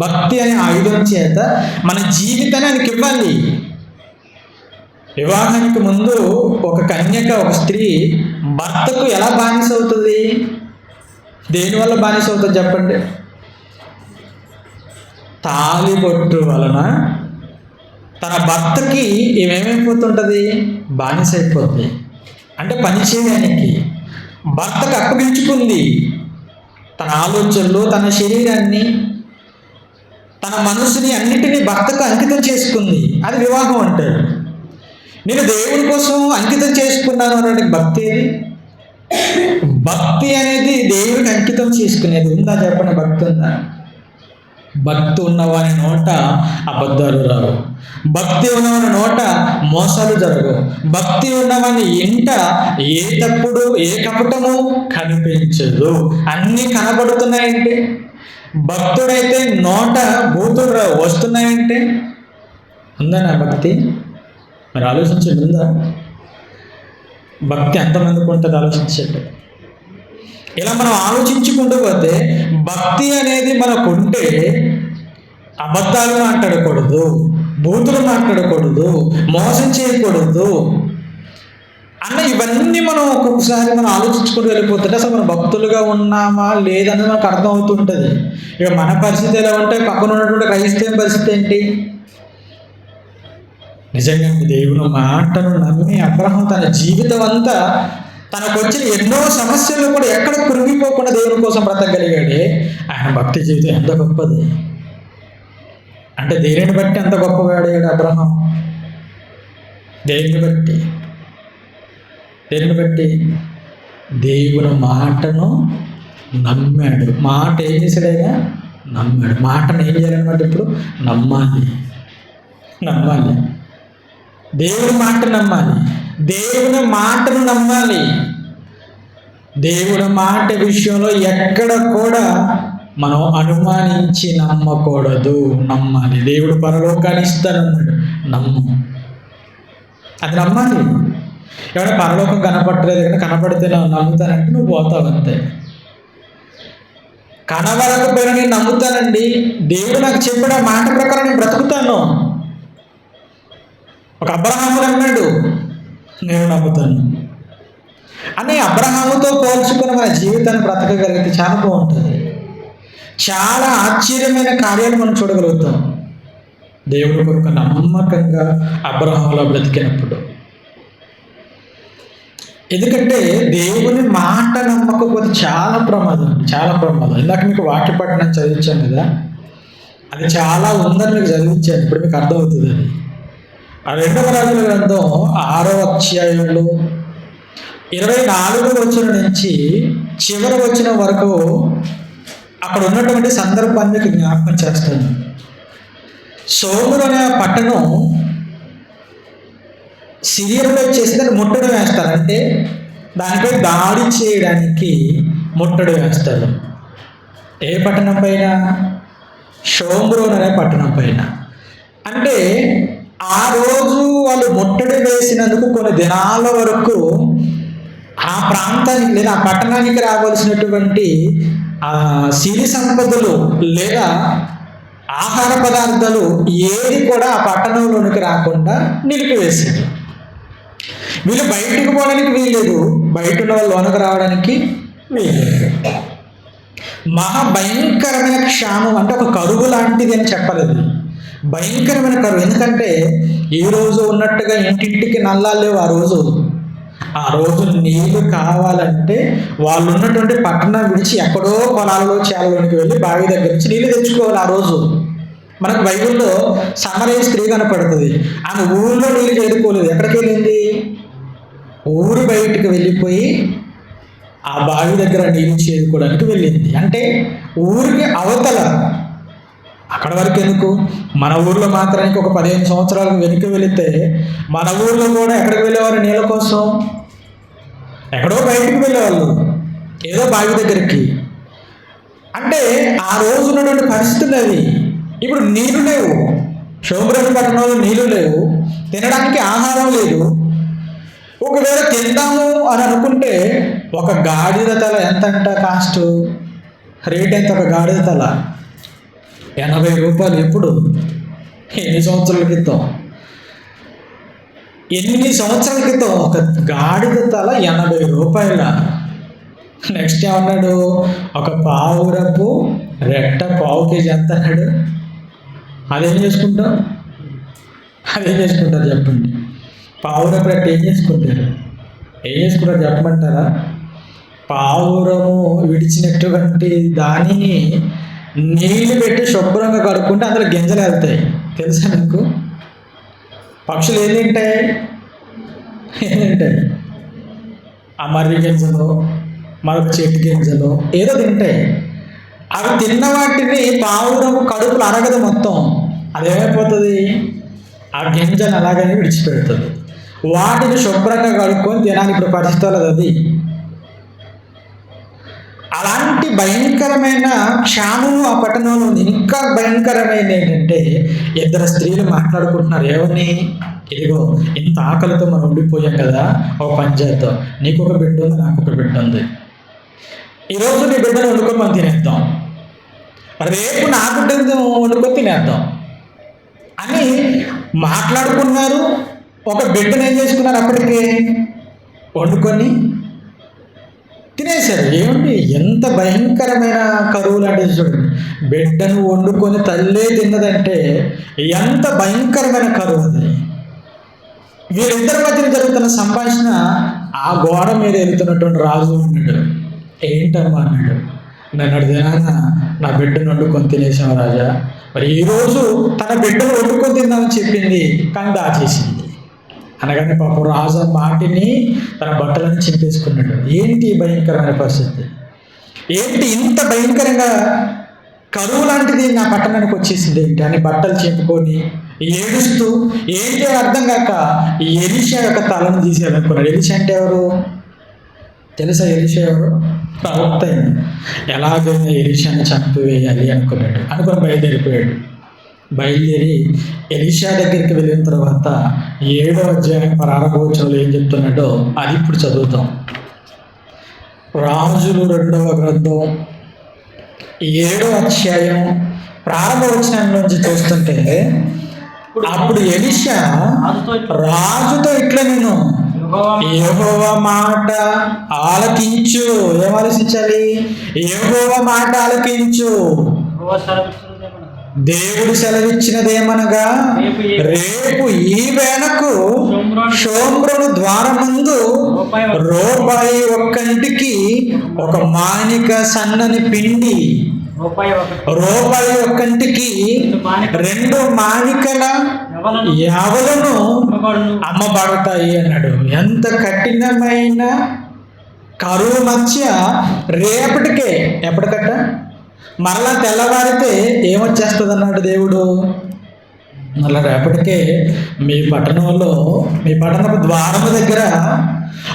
భక్తి అనే ఆయుధం చేత మన జీవితాన్ని ఆయనకి ఇవ్వాలి. వివాహానికి ముందు ఒక కన్యక, ఒక స్త్రీ భర్తకు ఎలా బానిస అవుతుంది? దేనివల్ల బానిస అవుతుంది చెప్పండి? తాళిబొట్టు వలన తన భర్తకి ఏమేమైపోతుంటుంది? బానిస అయిపోతుంది. అంటే పని చేయడానికి భర్తకు అప్పగించుకుంది. తన ఆలోచనలు, తన శరీరాన్ని, తన మనసుని అన్నిటినీ భర్తకు అంకితం చేసుకుంది. అది వివాహం అంటారు. నేను దేవుని కోసం అంకితం చేసుకున్నాను అనే భక్తి. భక్తి అనేది దేవుడికి అంకితం చేసుకునేది ఉందా చెప్పండి? భక్తి ఉందా? భక్తి ఉన్నవాని నోట అబద్ధాలు రావు. భక్తి ఉన్నవాని నోట మోసాలు జరగవు. భక్తి ఉన్నవాని ఇంట ఏ తప్పుడు, ఏ కపటము కనిపించదు. అన్నీ కనబడుతున్నాయంటే. భక్తుడైతే నోట బూతులు వస్తున్నాయంటే ఉందా నా భక్తి? మరి ఆలోచించండి, ఉందా? భక్తి ఎంతమందికి ఉంటుంది ఆలోచించండి. ఇలా మనం ఆలోచించుకుంటూ పోతే భక్తి అనేది మనకుంటే అబద్ధాలు మాట్లాడకూడదు, బూతులు మాట్లాడకూడదు, మోసం చేయకూడదు అన్న ఇవన్నీ మనం ఒక్కొక్కసారి మనం ఆలోచించుకుంటూ వెళ్ళిపోతుంటే అసలు మనం భక్తులుగా ఉన్నామా లేదన్నది మనకు అర్థం అవుతుంటుంది. ఇక మన పరిస్థితి ఎలా ఉంటే పక్కన ఉన్నటువంటి క్రైస్తవ పరిస్థితి ఏంటి? నిజంగా దేవుని మాటను నమ్మి అబ్రహాం తన జీవితం అంతా తనకు వచ్చిన ఎన్నో సమస్యలు కూడా ఎక్కడ కృంగిపోకుండా దేవుని కోసం బ్రతకగలిగాడే. ఆయన భక్తి జీవితం ఎంత గొప్పది అంటే దేనిని బట్టి ఎంత గొప్పవాడాడు అబ్రహాం. దేనిని బట్టి దేవుని మాటను నమ్మాడు. మాట ఏం చేశాడైనా నమ్మాడు. మాటను ఏం చేయాలన్నమాట? ఇప్పుడు నమ్మాలి. దేవుని మాట నమ్మాలి. దేవుని మాటను నమ్మాలి. దేవుని మాట విషయంలో ఎక్కడ కూడా మనం అనుమానించి నమ్మకూడదు. నమ్మాలి. దేవుడు పరలోకాన్ని ఇస్తానన్నాడు, నమ్ము. అది నమ్మాలి. ఎవరైనా పరలోకం కనపడలేదు కానీ కనపడితే నమ్ముతానంటే నువ్వు పోతావు అంతే. కనబడకపోయినా నేను నమ్ముతానండి, దేవుడు నాకు చెప్పిన మాట ప్రకారం నేను బ్రతుకుతాను. ఒక అబ్రహాము అన్నాడు, నేను నమ్ముతాను అని. అబ్రహాముతో పోల్చుకుని మన జీవితాన్ని బ్రతకగలిగితే చాలా బాగుంటుంది. చాలా ఆశ్చర్యమైన కార్యాలు మనం చూడగలుగుతాం దేవుడి కొరకు నమ్మకంగా అబ్రహాములో బ్రతికినప్పుడు. ఎందుకంటే దేవుని మాట నమ్మకపోతే చాలా ప్రమాదం. ఇందాక మీకు వాక్యపట్నం చదివించాను కదా, అది చాలా ఉందని మీకు చదివించాను. ఇప్పుడు మీకు అర్థమవుతుంది అది. ఆ 2వ రాజుల గ్రంథం 6వ అధ్యాయంలో 24వ వచనం నుంచి చివరి వచనం వరకు అక్కడ ఉన్నటువంటి సందర్భాన్ని జ్ఞాపకం చేస్తాను. సోమురు అనే పట్టణం సిరియలో వచ్చేసి దాన్ని ముట్టడి వేస్తారు. అంటే దానిపై దాడి చేయడానికి ముట్టడి వేస్తారు. ఏ పట్టణం పైన? షోమ్రోన్ అనే పట్టణం పైన. అంటే ఆ రోజు వాళ్ళు ముట్టడి వేసినందుకు కొన్ని దినాల వరకు ఆ ప్రాంతానికి లేదా ఆ పట్టణానికి రావాల్సినటువంటి సిరి సంపదలు లేదా ఆహార పదార్థాలు ఏది కూడా ఆ పట్టణంలోనికి రాకుండా నిలిపివేశారు. వీళ్ళు బయటకు పోవడానికి వీల్లేదు, బయట ఉన్న వాళ్ళు లోనకు రావడానికి వీల్లేదు. భయంకరమైన క్షామం, అంటే ఒక కరువు లాంటిది అని చెప్పలేదు, భయంకరమైన కరువు. ఎందుకంటే ఈ రోజు ఉన్నట్టుగా ఇంటింటికి నల్లాలు లేవు. ఆ రోజు నీళ్లు కావాలంటే వాళ్ళు ఉన్నటువంటి పట్టణం విడిచి ఎక్కడో పొలాలలో చేలలోనికి వెళ్ళి బావి దగ్గర నుంచి నీళ్లు తెచ్చుకోవాలి. ఆ రోజు మనకు బైబిల్లో సమరయ స్త్రీ కనపడుతుంది. ఆమె ఊళ్ళో నీళ్ళు చేరుకోలేదు. ఎక్కడికి వెళ్ళింది? ఊరు బయటికి వెళ్ళిపోయి ఆ బావి దగ్గర నీళ్ళు చేరుకోవడానికి వెళ్ళింది. అంటే ఊరికి అవతల. అక్కడ వరకు ఎందుకు? మన ఊర్లో మాత్రానికి ఒక 15 సంవత్సరాలకు వెనుక వెళితే మన ఊర్లో కూడా ఎక్కడికి వెళ్ళేవారు? నీళ్ళ కోసం ఎక్కడో బయటికి వెళ్ళేవాళ్ళు, ఏదో బావి దగ్గరికి. అంటే ఆ రోజు ఉన్నటువంటి పరిస్థితులు అవి. ఇప్పుడు నీళ్లు లేవు, షోమ్రోను పట్టణంలో నీళ్లు లేవు, తినడానికి ఆహారం లేదు. ఒకవేళ తిందాము అని అనుకుంటే ఒక గాడిద తల ఎంతంట కాస్ట్? రేట్ ఎంత? ఒక గాడిద తల 80 రూపాయలు. ఎప్పుడు? ఎన్ని సంవత్సరాల క్రితం ఒక గాడిద తల 80 రూపాయల. నెక్స్ట్ ఏమన్నాడు? ఒక పావురపు రెట్ట పావు కేజీ ఎంత అన్నాడు? అదేం చేసుకుంటారు చెప్పండి? పావురపు రెట్ట ఏం చేసుకుంటారు చెప్పమంటారా? పావురము విడిచినటువంటి దానిని నీళ్ళు పెట్టి శుభ్రంగా కడుక్కుంటే అందులో గింజలు వెళ్తాయి. తెలుసా మీకు? పక్షులు ఏం తింటాయి? ఆ మర్రి గింజలు, మరొక చెట్టు గింజలు ఏదో తింటాయి. అవి తిన్న వాటిని పావురము కడుపులు అరగదు మొత్తం. అదేమైపోతుంది? ఆ గింజలు అలాగనే విడిచిపెడుతుంది. వాటిని శుభ్రంగా కడుక్కొని తినాలి. ఇప్పుడు పరిస్థితులు అది. అలాంటి భయంకరమైన క్షామము ఆ పట్టణంలో. ఇంకా భయంకరమైనది ఏంటంటే 2 స్త్రీలు మాట్లాడుకుంటున్నారు. ఏమని? ఇదిగో ఇంత ఆకలితో మనం ఉండిపోయాం కదా, ఒక పని చేద్దాం. నీకు ఒక బిడ్డ ఉంది, నాకు ఒక బిడ్డ ఉంది. ఈరోజు నీ బిడ్డను వండుకొని మనం తినేద్దాం, రేపు నా బిడ్డను వండుకొని తినేద్దాం అని మాట్లాడుకున్నారు. ఒక బిడ్డను ఏం చేసుకున్నారు? అప్పటికే వండుకొని తినేశారు. ఏమండి ఎంత భయంకరమైన కరువు లాంటిది చూడండి. బిడ్డను వండుకొని తల్లే తిన్నదంటే ఎంత భయంకరమైన కరువు అది. వీరిద్దరి మధ్యన జరుగుతున్న సంభాషణ ఆ గోడ మీద వెళ్తున్నటువంటి రాజు ఉన్నాడు. ఏంటమ్మా అన్నాడు. నిన్నటి దినాన నా బిడ్డను వండుకొని తినేసాం రాజా. మరి ఈరోజు తన బిడ్డను వండుకొని తిందామని చెప్పింది, కానీ దాచేసింది అనగానే పాపం రాజు మాటిని తన బట్టలను చింపేసుకున్నాడు. ఏంటి భయంకరమైన పరిస్థితి, ఏంటి ఇంత భయంకరంగా కరువు లాంటిది నా పట్టణానికి వచ్చేసింది ఏంటి అని బట్టలు చింపుకొని ఏడుస్తూ ఏంటి అర్థం కాక ఎలీషా యొక్క తలను తీసేయాలనుకున్నాడు. ఎలీషా అంటే ఎవరు తెలుసా? ఎలీషా ఎవరు? ప్రవక్త. ఎలాగైనా ఎలీషాని చంపివేయాలి అనుకున్నాడు. అనుకుని బయలుదేరి ఎలీషా దగ్గరికి వెళ్ళిన తర్వాత 7వ అధ్యాయం ప్రారంభోత్సవంలో ఏం చెప్తున్నాడో అది ఇప్పుడు చదువుతాం. రాజులు 2వ గ్రంథం 7వ అధ్యాయం ప్రారంభవచనం నుంచి చూస్తుంటే, అప్పుడు ఎలీషా రాజుతో ఇట్లా నేను యెహోవా మాట ఆలకించు. ఏం ఆలోచించాలి? యెహోవా మాట ఆలకించు. దేవుడు సెలవిచ్చినదేమనగా, రేపు ఈ వేళకు షోమ్రోను ద్వారమందు రూపాయి ఒక్కంటికి ఒక మానిక సన్నని పిండి, రూపాయి ఒక్కంటికి 2 మానికల యవలను అమ్మబడతాయి అన్నాడు. ఎంత కఠినమైన కరువు మధ్య రేపటికే, ఎప్పటికట్ట మరలా తెల్లవారితే ఏమొచ్చేస్తుంది అన్నాడు దేవుడు. మళ్ళీ రేపటికే మీ పట్టణంలో, మీ పట్టణపు ద్వారము దగ్గర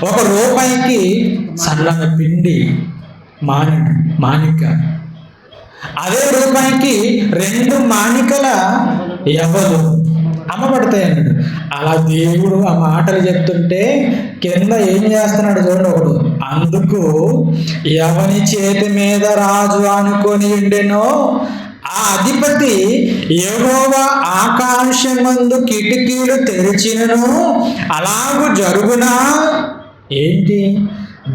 1 రూపాయికి సన్నని పిండి మానిక, అదే రూపాయికి 2 మానికల యవ్వలు అమ్మబడతాయి అన్నాడు. అలా దేవుడు ఆ మాటలు చెప్తుంటే కింద ఏం చేస్తున్నాడు చూడండి ఒకడు. అందుకు ఎవని చేతి మీద రాజు అనుకొని ఉండెనో ఆ అధిపతి యెహోవా ఆకాశమందు కిటికీలు తెరిచినను అలాగూ జరుగునా. ఏంటి?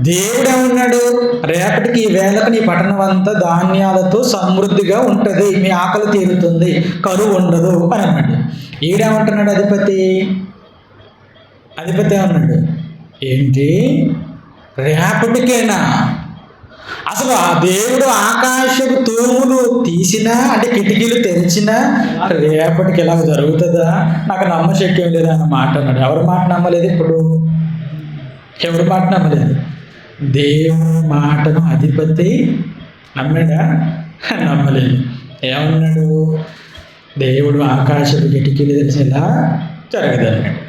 దేవుడే ఉన్నాడు, రేపటికి ఈ వేళకు నీ పట్టణం అంతా ధాన్యాలతో సమృద్ధిగా ఉంటుంది, మీ ఆకలి తీరుతుంది, కరువు ఉండదు అని అన్నాడు. ఈడేమంటున్నాడు అధిపతి ఏమన్నాడు? ఏంటి రేపటికేనా? అసలు ఆ దేవుడు ఆకాశపు తూములు తీసినా, అంటే కిటికీలు తెరిచినా రేపటికి ఎలా జరుగుతుందా? నాకు నమ్మశక్యం లేదా అన్న మాట అన్నాడు. ఎవరి మాట నమ్మలేదు? ఇప్పుడు ఎవరి మాట నమ్మలేదు? దేవుని మాటను అధిపతి నమ్మాడా? నమ్మలేదు. ఏమన్నాడు? దేవుడు ఆకాశపు కిటికీలు తెలిసేలా జరగదన్నాడు.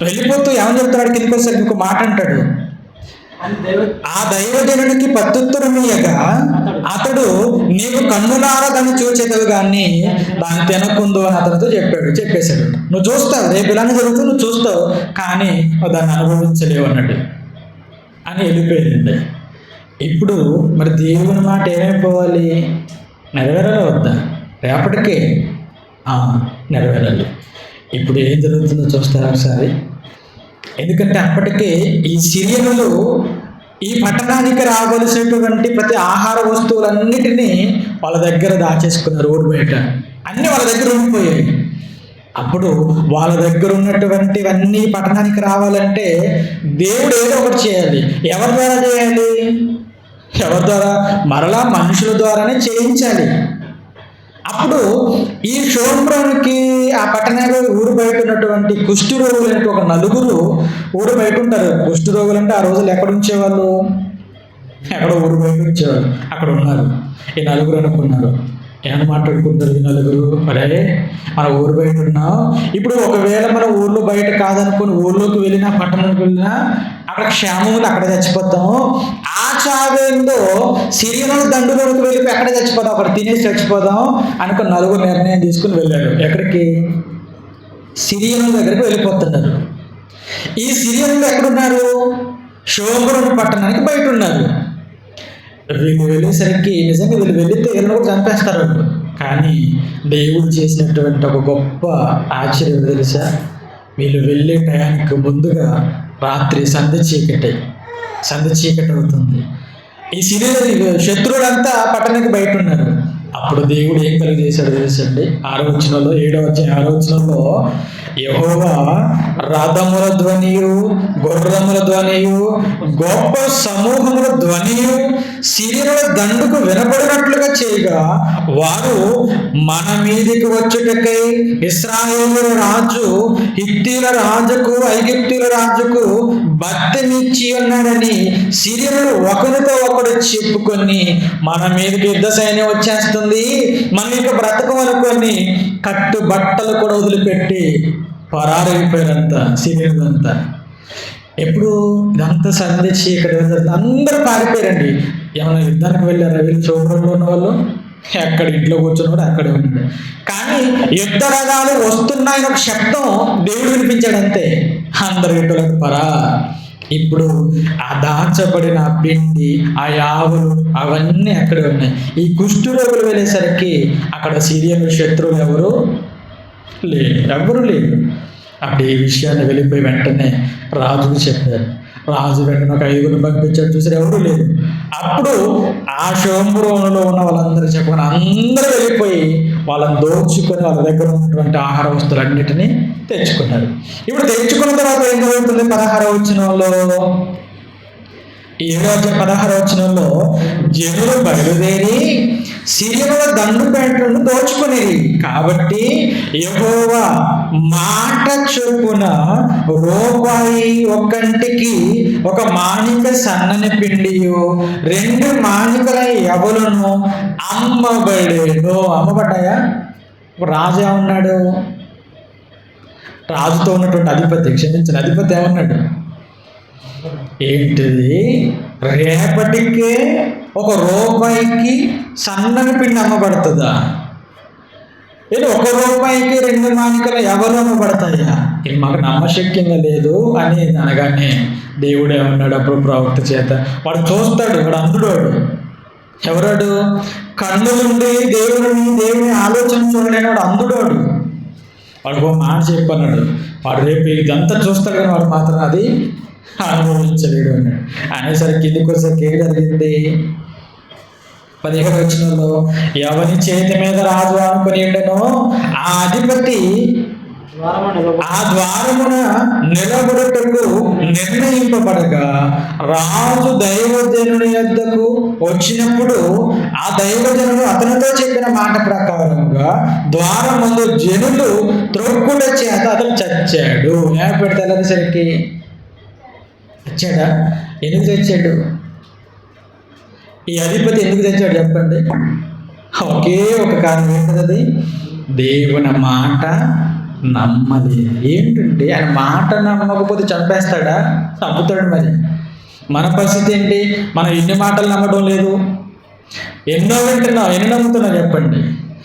వెళ్ళిపోతూ ఏమని చెప్తున్నాడు? కిందకి వచ్చేసరికి ఇంకో మాట అంటాడు. ఆ దైవజనుడికి ప్రత్యుత్తరమీయగా అతడు నీవు కన్నులారా దాన్ని చూచేదవు కానీ దాన్ని తినకుందు అని అతనితో చెప్పేశాడు. నువ్వు చూస్తావు, రేపు ఇలానే జరుగుతుంది, నువ్వు చూస్తావు, కానీ దాన్ని అనుభవించలేవు అన్నాడు అని వెళ్ళిపోయింది. ఇప్పుడు మరి దేవుని మాట ఏమైపోవాలి? నెరవేరాలి వద్దా? రేపటికే నెరవేరాలి. ఇప్పుడు ఏం జరుగుతుందో చూస్తారా ఒకసారి? ఎందుకంటే అప్పటికే ఈ సిరియనులు ఈ పట్టణానికి రావలసినటువంటి ప్రతి ఆహార వస్తువులన్నిటినీ వాళ్ళ దగ్గర దాచేసుకున్నారు. రోడ్డు బయట అన్నీ వాళ్ళ దగ్గర ఉండిపోయాయి. అప్పుడు వాళ్ళ దగ్గర ఉన్నటువంటివన్నీ పట్టణానికి రావాలంటే దేవుడు ఏదో ఒకటి చేయాలి. ఎవరి ద్వారా చేయాలి? ఎవరి ద్వారా? మరలా మనుషుల ద్వారానే చేయించాలి. అప్పుడు ఈ షోమ్రోనుకి ఆ పట్టణంలో ఊరు బయట ఉన్నటువంటి కుష్టి రోగులు అంటే ఒక 4 ఊరు బయట ఉంటారు. కుష్టి రోగులు అంటే ఆ రోజులు ఎక్కడ ఉంచేవాళ్ళు? ఎక్కడో ఊరు బయట ఉంచేవాళ్ళు. అక్కడ ఉన్నారు ఈ 4 అనుకున్నారు. ఏమని మాట్లాడుకుంటారు ఈ 4? మరే మన ఊరు బయట ఉన్నాం, ఇప్పుడు ఒకవేళ మన ఊర్లో బయట కాదనుకుని ఊర్లోకి వెళ్ళినా పట్టణానికి వెళ్ళినా అక్కడ క్షేమములు అక్కడ చచ్చిపోతాము. ఆ చావేందో సిరియనుల దండులోకి వెళ్ళి ఎక్కడ చచ్చిపోదాం, అక్కడ తినేసి చచ్చిపోదాం అనుకుని 4 నిర్ణయం తీసుకుని వెళ్ళాడు. ఎక్కడికి? సిరియనుల దగ్గరికి వెళ్ళిపోతున్నారు. ఈ సిరియనులు ఎక్కడున్నారు? షోమ్రోను పట్టణానికి బయట ఉన్నారు. వీళ్ళు వెళ్ళేసరికి నిజంగా వీళ్ళు వెళితే వీళ్ళని కూడా చంపేస్తారు. కానీ దేవుడు చేసినటువంటి ఒక గొప్ప ఆశ్చర్యం తెలుసా? వీళ్ళు వెళ్ళే టయానికి ముందుగా రాత్రి సంధ్య చీకటి అవుతుంది. ఈ సిరియను శత్రువులంతా పట్టణానికి బయట ఉన్నారు. అప్పుడు దేవుడు ఏం కలిగజేశాడు తెలుసండి? 6వ వచనంలో, 7వ అధ్యాయం 6వ వచనంలో, యెహోవా రథముల ధ్వనియు, గుర్రముల ధ్వనియు, గొప్ప సమూహముల ధ్వనియు సిరియనుల దండుకు వినబడినట్లుగా చేయగా, వారు మన మీదికి వచ్చుటకై ఇశ్రాయేలు రాజు హిత్తీల రాజుకు ఐగుప్తీయుల రాజుకు బత్తెనిచ్చి ఉన్నాడని సిరియనులు ఒకరితో ఒకడు చెప్పుకొని, మన మీదకి యుద్ధ సైన్యం వచ్చేస్తుంది, మనం ఇక బ్రతకం అనుకొని కట్టు బట్టలు కూడా వదిలిపెట్టి పరారైపోయారంతా సిరియనులంతా. ఎప్పుడు ఇదంతా సందేశి ఇక్కడ అందరూ పారిపోయారండి. ఏమైనా యుద్ధానికి వెళ్ళారా? వీళ్ళు చోటులో ఉన్న వాళ్ళు ఎక్కడ ఇంట్లో కూర్చున్నవాడు అక్కడే ఉన్నాడు. కానీ యుద్ధ రథాలు వస్తున్నాయని ఒక శబ్దం దేవుడు వినిపించాడు అంతే. అందరు ఇటులకు పరా. ఇప్పుడు ఆ దాచబడిన పిండి, ఆ యావులు అవన్నీ అక్కడే ఉన్నాయి. ఈ కుష్ఠరోగులు వెళ్ళేసరికి అక్కడ సిరియను శత్రువులు ఎవరు లేరు. అప్పుడు ఈ విషయాన్ని వెళ్ళిపోయి వెంటనే రాజుకు చెప్పారు. రాజు వెంటనే ఒక 5గురిని పంపించాడు. చూసారు, ఎవరు లేరు. అప్పుడు ఆ షోమ్రోనులో ఉన్న వాళ్ళందరూ చెప్పుకొని అందరూ వెళ్ళిపోయి వాళ్ళని దోచుకొని వాళ్ళ దగ్గర ఉన్నటువంటి ఆహార వస్తువులన్నిటినీ తెచ్చుకున్నారు. ఇప్పుడు తెచ్చుకున్న తర్వాత ఏం జరుగుతుంది? 16వ వచనంలో, 16వ వచనంలో, జనులు బయలుదేరి సిరియనుల దండుపేటలను దోచుకునేది. కాబట్టి యెహోవా మాట చొప్పున రూపాయి ఒక్కంటికి ఒక మాణిక సన్నని పిండియు 2 మాణికల యవలును అమ్మబడేను. అమ్మబడ్డాయా? రాజు ఏమన్నాడు? రాజుతో ఉన్నటువంటి అధిపతి ఏమన్నాడు? ఏంటిది, రేపటికే 1 రూపాయికి సన్నని పిండి అమ్మబడుతుందా? ఇది 1 రూపాయికి 2 మాణికలు ఎవరు అమ్మబడతాయా? ఇది మాకు నమ్మశక్యంగా లేదు అని అనగానే దేవుడు ఏమన్నాడు అప్పుడు ప్రవక్త చేత? వాడు చూస్తాడు, వాడు అందుడోడు. ఎవరాడు? కన్నులుండి దేవుని ఆలోచన చూడలేని వాడు అందుడోడు. వాడు ఒక మాట చెప్పన్నాడు, వాడు రేపు ఇదంతా చూస్తాడు కానీ వాడు మాత్రం అది అనుభవించలేడు అన్నాడు. అనేసరికి కిందికి వచ్చేసరికి ఏం జరిగింది? 17వ వచనంలో, ఎవరి చేతి మీద రాజు అనుకుని ఉండెనో ఆ అధిపతి ఆ ద్వారమున నిలబడుటకు నిర్ణయింపబడగా, రాజు దైవజనుని యొద్దకు వచ్చినప్పుడు ఆ దైవజనుడు అతనితో చెప్పిన మాట ప్రకారముగా ద్వారం ముందు జనులు త్రొక్కుట చేత అతను చచ్చాడు. ఏపడి తెల్లసరికి చచ్చాడా? ఎందుకు చచ్చాడు? ఈ అధిపతి ఎందుకు చచ్చాడు చెప్పండి? ఒకే ఒక కారణం. ఏంటది? దేవుని మాట నమ్మలేదు. ఏంటంటే ఆయన మాట నమ్మకపోతే చంపేస్తాడా? చంపుతాడు. మరి మన పరిస్థితి ఏంటి? మనం ఎన్ని మాటలు నమ్మడం లేదు, ఎన్నో వింటున్నాం. ఎన్ని నమ్ముతున్నారు చెప్పండి?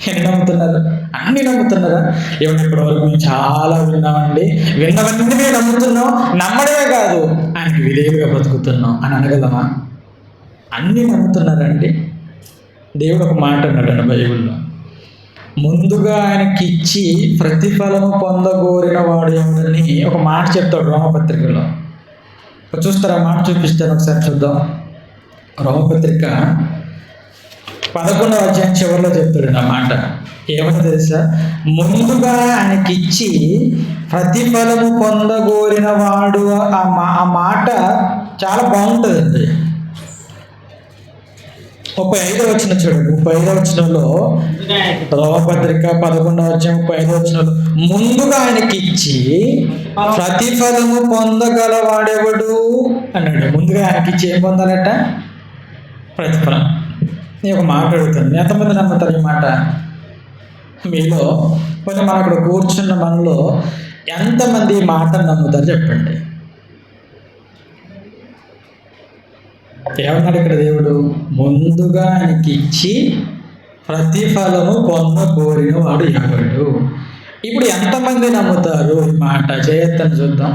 ఎన్ని నమ్ముతున్నారు? అన్ని నమ్ముతున్నారా? ఏమన్నా ఇప్పటి వరకు మేము చాలా విన్నామండి, విన్నవన్నీ మేము నమ్ముతున్నాం, నమ్మడమే కాదు ఆయనకి విధేయులుగా బ్రతుకుతున్నాం అని అనగలమా? అన్నీ నమ్ముతున్నారండి. దేవుడు ఒక మాట అన్నాడు బైబిల్లో, ముందుగా ఆయనకి ఇచ్చి ప్రతిఫలము పొందగోరిన వాడు ఎవడని ఒక మాట చెప్తాడు రోమపత్రికలో. చూస్తారా? మాట చూపిస్తాను, ఒకసారి చూద్దాం. రోమపత్రిక 11వ అధ్యాయం చివరిలో చెప్తాడు ఆ మాట. ఏమని తెలుసా? ముందుగా ఆయనకిచ్చి ప్రతిఫలము పొందగోరిన వాడు. ఆ మాట చాలా బాగుంటుందండి. 35వ వచనం చూడండి. 35వ వచనంలో, రోమపత్రిక 11వ అధ్యాయం 35వ వచనంలో, ముందుగా ఆయనకిచ్చి ప్రతిఫలము పొందగలవాడెవడు అన్నాడు. ముందుగా ఆయనకిచ్చి ఏం పొందాలట? ప్రతిఫలం. నేను ఒక మాట అడుగుతాను, ఎంతమంది నమ్ముతారు ఈ మాట మీలో? కొంచెం మన అక్కడ కూర్చున్న మనలో ఎంతమంది ఈ మాటను నమ్ముతారు చెప్పండి? ఏమన్నాడు ఇక్కడ దేవుడు? ముందుగా ఆయనకి ఇచ్చి ప్రతిఫలము పొందగోరిన వాడు ఎవడు? ఇప్పుడు ఎంతమంది నమ్ముతారు ఈ మాట? చేయొద్దని చూద్దాం.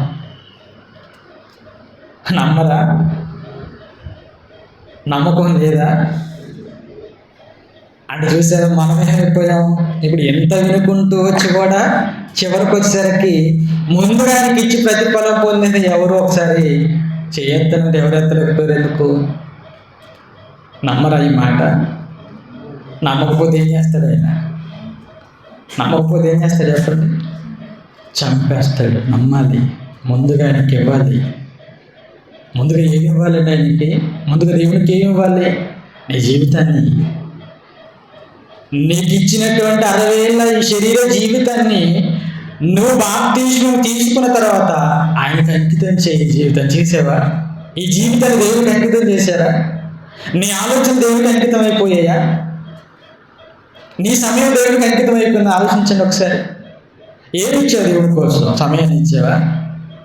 నమ్మరా? నమ్మకం లేదా? అంటే చూసారా, మనమేమైపోయాం? ఇప్పుడు ఎంత వినుకుంటూ వచ్చి కూడా చివరికి వచ్చేసరికి ముందుగా ఆయనకి ఇచ్చి ప్రతిఫలం పొందింది ఎవరు? ఒకసారి చేయొద్దనంటే ఎవరు ఎత్తలేకపోయారు? ఎందుకు నమ్మరా ఈ మాట? నమ్మకపోతే ఏం చేస్తాడు ఆయన? నమ్మకపోతే ఏం చేస్తాడు చెప్పండి? చంపేస్తాడు. నమ్మాలి. ముందుగా ఆయనకి ఇవ్వాలి. ముందుగా ఏమి ఇవ్వాలండి ఆయనకి? ముందుగా దేవునికి ఏమి ఇవ్వాలి? నీ జీవితాన్ని, నీకు ఇచ్చినటువంటి 60 ఏళ్ళ ఈ శరీర జీవితాన్ని నువ్వు బాప్తిస్మం తీసుకున్న తర్వాత ఆయనకు అంకితం చేయి. జీవితం చేసావా? ఈ జీవితాన్ని దేవుడికి అంకితం చేశారా? నీ ఆలోచన దేవుడికి అంకితం అయిపోయాయా? నీ సమయం దేవుడికి అంకితం అయిపోయింది? ఆలోచించండి ఒకసారి. ఏమి ఇచ్చావు దేవుడి కోసం? సమయాన్ని ఇచ్చావా?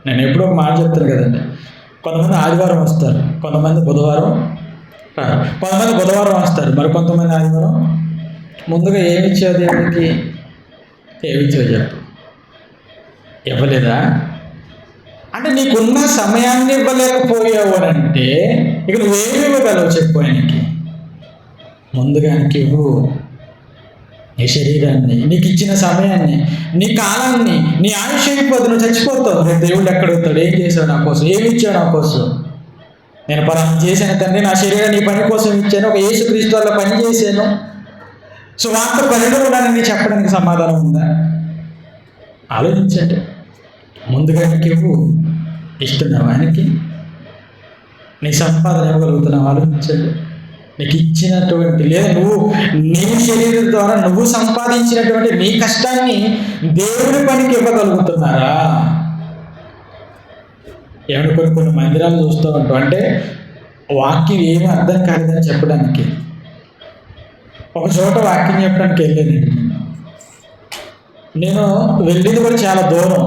నేను ఎప్పుడో ఒక మాట చెప్తాను కదండి, కొంతమంది ఆదివారం వస్తారు, కొంతమంది బుధవారం రారు, కొంతమంది బుధవారం వస్తారు, మరి కొంతమంది ఆదివారం. ముందుగా ఏమి ఇచ్చావు దేవుడికి? ఏమి ఇచ్చావు చెప్పు? ఇవ్వలేదా? అంటే నీకున్న సమయాన్ని ఇవ్వలేకపోయావు అని అంటే ఇక నువ్వేమి ఇవ్వగలవు చెప్పు ఆయనకి? ముందుగా ఆయనకి ఇవ్వు. నీ శరీరాన్ని, నీకు ఇచ్చిన సమయాన్ని, నీ కాలాన్ని, నీ ఆయుష్ అయిపోతుంది. నువ్వు చచ్చిపోతావు. రేపు దేవుడు ఎక్కడవుతాడు? ఏం చేశావు నా కోసం? ఏమి ఇచ్చావు నా కోసం? నేను పలానా చేశాను తండ్రి, నా శరీరాన్ని నీ పని కోసం ఇచ్చాను, ఒక యేసుక్రీస్తు వల్ల పని చేశాను, సువార్త పనిలో ఉన్నానని చెప్పడానికి సమాధానం ఉందా? ఆలోచించండి. ముందుగా ఆయనకి ఇవ్వు. ఇస్తున్నావు ఆయనకి? నీ సంపాదన ఇవ్వగలుగుతున్నావు? ఆలోచించండి. నీకు ఇచ్చినటువంటి, లేదా నువ్వు నీ శరీరం ద్వారా నువ్వు సంపాదించినటువంటి నీ కష్టాన్ని దేవుడి పనికి ఇవ్వగలుగుతున్నారా? ఏమైనా కొన్ని మందిరాలు చూస్తూ ఉంటాం, అంటే వాక్యం ఏమీ అర్థం కాలేదని చెప్పడానికి. ఒక చోట వాక్యం చెప్పడానికి వెళ్ళానండి. నేను వెళ్ళింది కూడా చాలా దూరం,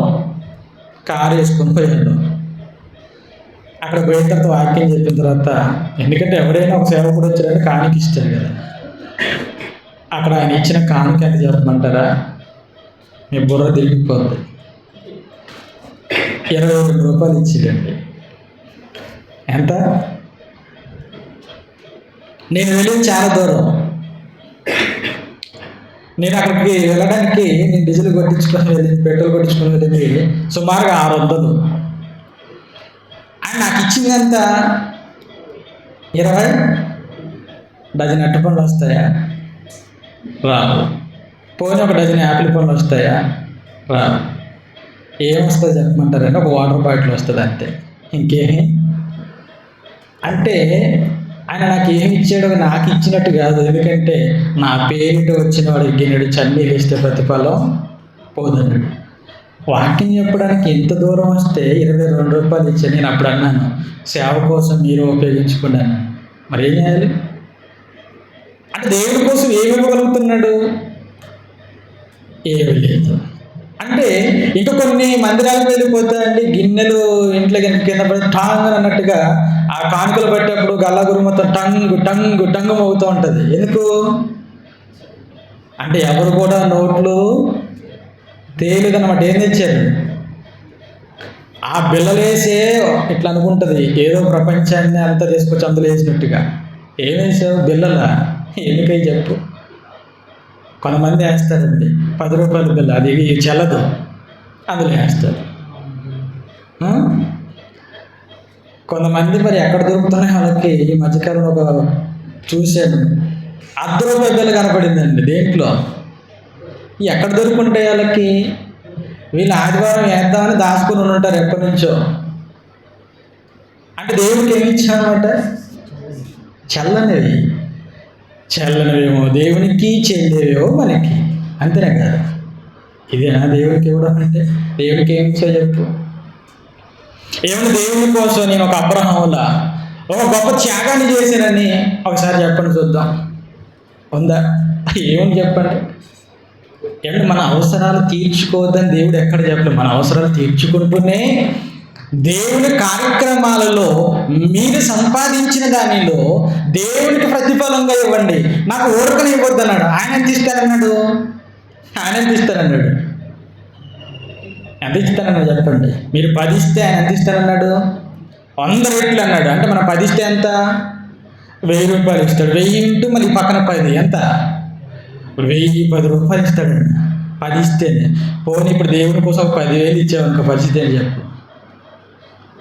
కారు వేసుకొని పోయాను. అక్కడ పోయిన తర్వాత వాక్యం చెప్పిన తర్వాత, ఎందుకంటే ఎవరైనా ఒక సేవకుడు వచ్చారంటే కానుక ఇస్తారు కదా. అక్కడ ఆయన ఇచ్చిన కానుక ఎంత చెప్పమంటారా? మీ బుర్ర తిరిగిపోద్ది. 22 రూపాయలు ఇచ్చిందండి. ఎంత? నేను వెళ్ళింది చాలా దూరం. నేను అక్కడికి వెళ్ళడానికి నేను డీజిల్ కొట్టించుకొని వెళ్ళింది, పెట్రోల్ కొట్టించుకొని వెళ్ళింది సుమారుగా 600. ఆయన నాకు ఇచ్చిందంతా 20 డజన్ అట్టు పండ్లు వస్తాయా? రావు. పోనీ ఒక డజన్ యాపిల్ పండ్లు వస్తాయా? రావు. ఏమొస్తుంది చెప్పమంటారంటే ఒక వాటర్ బాటిల్ వస్తుంది అంతే, ఇంకేమి. అంటే ఆయన నాకు ఏమి ఇచ్చాడో నాకు ఇచ్చినట్టు కాదు. ఎందుకంటే నా పేరిట వచ్చిన వాడు గిన్నెడు చన్నీళ్ళు ఇస్తే ప్రతిఫలం పోదన్నాడు. వాక్యం చెప్పడానికి ఎంత దూరం వస్తే 22 రూపాయలు ఇచ్చాను. నేను అప్పుడు అన్నాను, సేవ కోసం మీరు ఉపయోగించుకున్నాను. మరి ఏం చేయాలి? అంటే దేవుడి కోసం ఏమి ఇవ్వగలుగుతున్నాడు? ఏమి లేదు. అంటే ఇంకా కొన్ని మందిరాలకు వెళ్ళిపోతాయండి, గిన్నెలు ఇంట్లో కింద పడి టాంగ్ అన్నట్టుగా ఆ కానుకలు పెట్టేప్పుడు గల్లాగురు మొత్తం టంగు టంగు టంగు మోగుతూ ఉంటుంది. ఎందుకు అంటే ఎవరు కూడా నోట్లు తేలిదన్నమాట. ఏం తెచ్చారు? ఆ బిల్లలేసే ఇట్లా అనుకుంటుంది, ఏదో ప్రపంచాన్ని అంతా తీసుకొచ్చి అందులో వేసినట్టుగా. ఏం వేసావు? బిల్లలా? ఎందుకై చెప్పు? కొంతమంది వేస్తారండి 10 రూపాయల బిల్ల, అది చెల్లదు, అందులో వేస్తారు. కొంతమంది మరి ఎక్కడ దొరుకుతున్నాయి వాళ్ళకి. ఈ మధ్యకాలంలో ఒక చూశాను, 10 రూపాయల బిల్ల కనపడిందండి. దేంట్లో? ఎక్కడ దొరుకుంటాయి వాళ్ళకి? వీళ్ళు ఆదివారం వేద్దామని దాచుకుని ఉంటారు ఎప్పటి నుంచో. అంటే దేవుడికి ఏమి ఇచ్చామన్నమాట? చల్లనివేమో దేవునికి, చెల్లేవేమో మనకి. అంతేనే కదా? ఇదేనా దేవుడికి ఇవ్వడం అంటే? దేవుడికి ఏమి ఇచ్చా చెప్పు? ఏమన్నా దేవుని కోసం నేను ఒక అబ్రహాములా ఒక గొప్ప త్యాగాన్ని చేశానని ఒకసారి చెప్పండి చూద్దాం. ఉందా? ఏమని చెప్పండి? ఏమంటే మన అవసరాలు తీర్చుకోవద్దని దేవుడు ఎక్కడ చెప్పలేదు. మన అవసరాలు తీర్చుకుంటూనే దేవుని కార్యక్రమాలలో మీరు సంపాదించిన దానిలో దేవునికి ప్రతిఫలంగా ఇవ్వండి. నాకు ఊరకనే ఇవ్వద్దు అన్నాడు. ఆయన ఎంత ఇస్తానన్నాడు? ఎంత ఇస్తానన్నాడు చెప్పండి? మీరు 10 ఇస్తే ఆయన ఎంత ఇస్తానన్నాడు? 100 రెట్లు అన్నాడు. అంటే మనం 10 ఇస్తే ఎంత? 1000 రూపాయలు ఇస్తాడు. 1000 ఇంటూ మళ్ళీ పక్కన 10 ఎంత? 1010 రూపాయలు ఇస్తాడండి 10 ఇస్తేనే. పోనీ ఇప్పుడు దేవుని కోసం 10,000 ఇచ్చావనుకో, పరిస్థితి అని చెప్పు.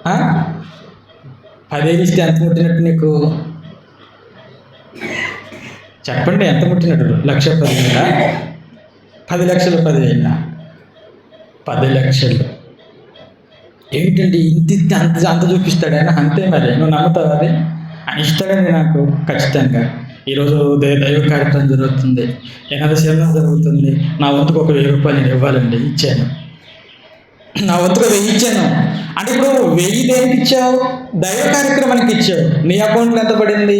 10,000 ఇస్తే ఎంత ముట్టినట్టు నీకు? చెప్పండి, ఎంత ముట్టినట్టు? 1,10,000, 10 లక్షలు, 10,000, 10 లక్షలు ఏంటండి? ఇంత అంత అంత చూపిస్తాడు ఆయన. అంతే మరి, నువ్వు నమ్ముతావు అది? ఆయన ఇస్తాడండి నాకు ఖచ్చితంగా. ఈరోజు దైవ కార్యక్రమం జరుగుతుంది, ఏనాడు సేవ జరుగుతుంది, నా వంతుకు ఒక 1000 రూపాయలు నేను ఇవ్వాలండి. ఇచ్చాను, నా వంతుకు 1000 ఇచ్చాను. అంటే ఇప్పుడు 1000 దేనికి ఇచ్చావు? దైవ కార్యక్రమానికి ఇచ్చావు. నీ అకౌంట్లో ఎంత పడింది?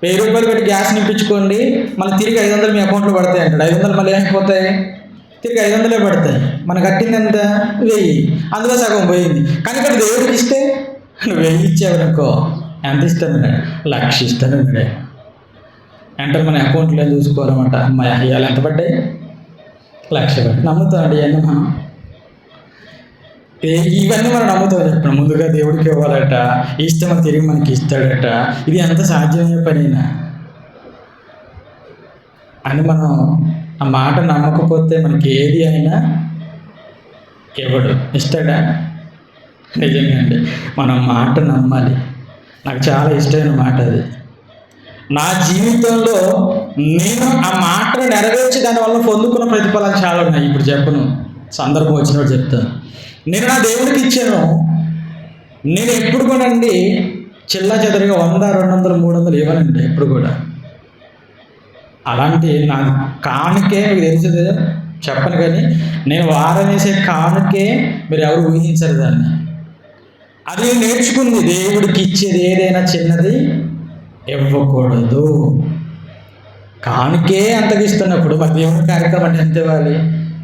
1000 రూపాయలు పెట్టి గ్యాస్ నింపించుకోండి, మళ్ళీ తిరిగి 500 మీ అకౌంట్లో పడతాయి అంటాడు. 500 మళ్ళీ ఏమైపోతాయి? తిరిగి 500 పడతాయి. మనం కట్టింది ఎంత? 1000, అందులో సగం పోయింది. కానీ ఇక్కడ దేవుడికి ఇస్తే నువ్వు 1000 ఇచ్చావనుకో, ఎంత ఇస్తాను? 1,00,000 ఇస్తాను. అంటే మన అకౌంట్లో చూసుకోవాలన్నమాట. అమ్మాయి ఇవాళ ఎంత పడ్డాయి? 1,00,000 పడ్డాయి. నమ్ముతామండి ఇవన్నీ మనం. ఇవన్నీ మనం నమ్ముతాం. చెప్పండి, ముందుగా దేవుడికి ఇవ్వాలట, ఇష్టం తిరిగి మనకి ఇస్తాడట. ఇది ఎంత సాధ్యమయ్యే పనినా అని మనం ఆ మాట నమ్మకపోతే మనకి ఏది అయినా ఇవ్వడు. ఇస్తాడా? నిజంగా అండి, మనం మాట నమ్మాలి. నాకు చాలా ఇష్టమైన మాట అది. నా జీవితంలో నేను ఆ మాటను నెరవేర్చి దానివల్ల పొందుకున్న ప్రతిఫలాలు చాలా ఉన్నాయి. ఇప్పుడు చెప్పను, సందర్భం వచ్చినప్పుడు చెప్తాను. నేను నా దేవుడికి ఇచ్చాను. నేను ఎప్పుడు కూడా అండి చిల్లా చెదరిగా 100, 200, 300 ఇవ్వనండి ఎప్పుడు కూడా. అలాంటి నా కానుకే మీకు తెలిసిందే చెప్పను, కానీ నేను వారం వేసే కానుకే మీరు ఎవరు ఊహించరు దాన్ని. అది నేర్చుకుంది. దేవుడికి ఇచ్చేది ఏదైనా చిన్నది ఇవ్వకూడదు. కానుకే అంతగా ఇస్తున్నప్పుడు మరి దేవుడి కార్యక్రమం అంటే ఎంత ఇవ్వాలి?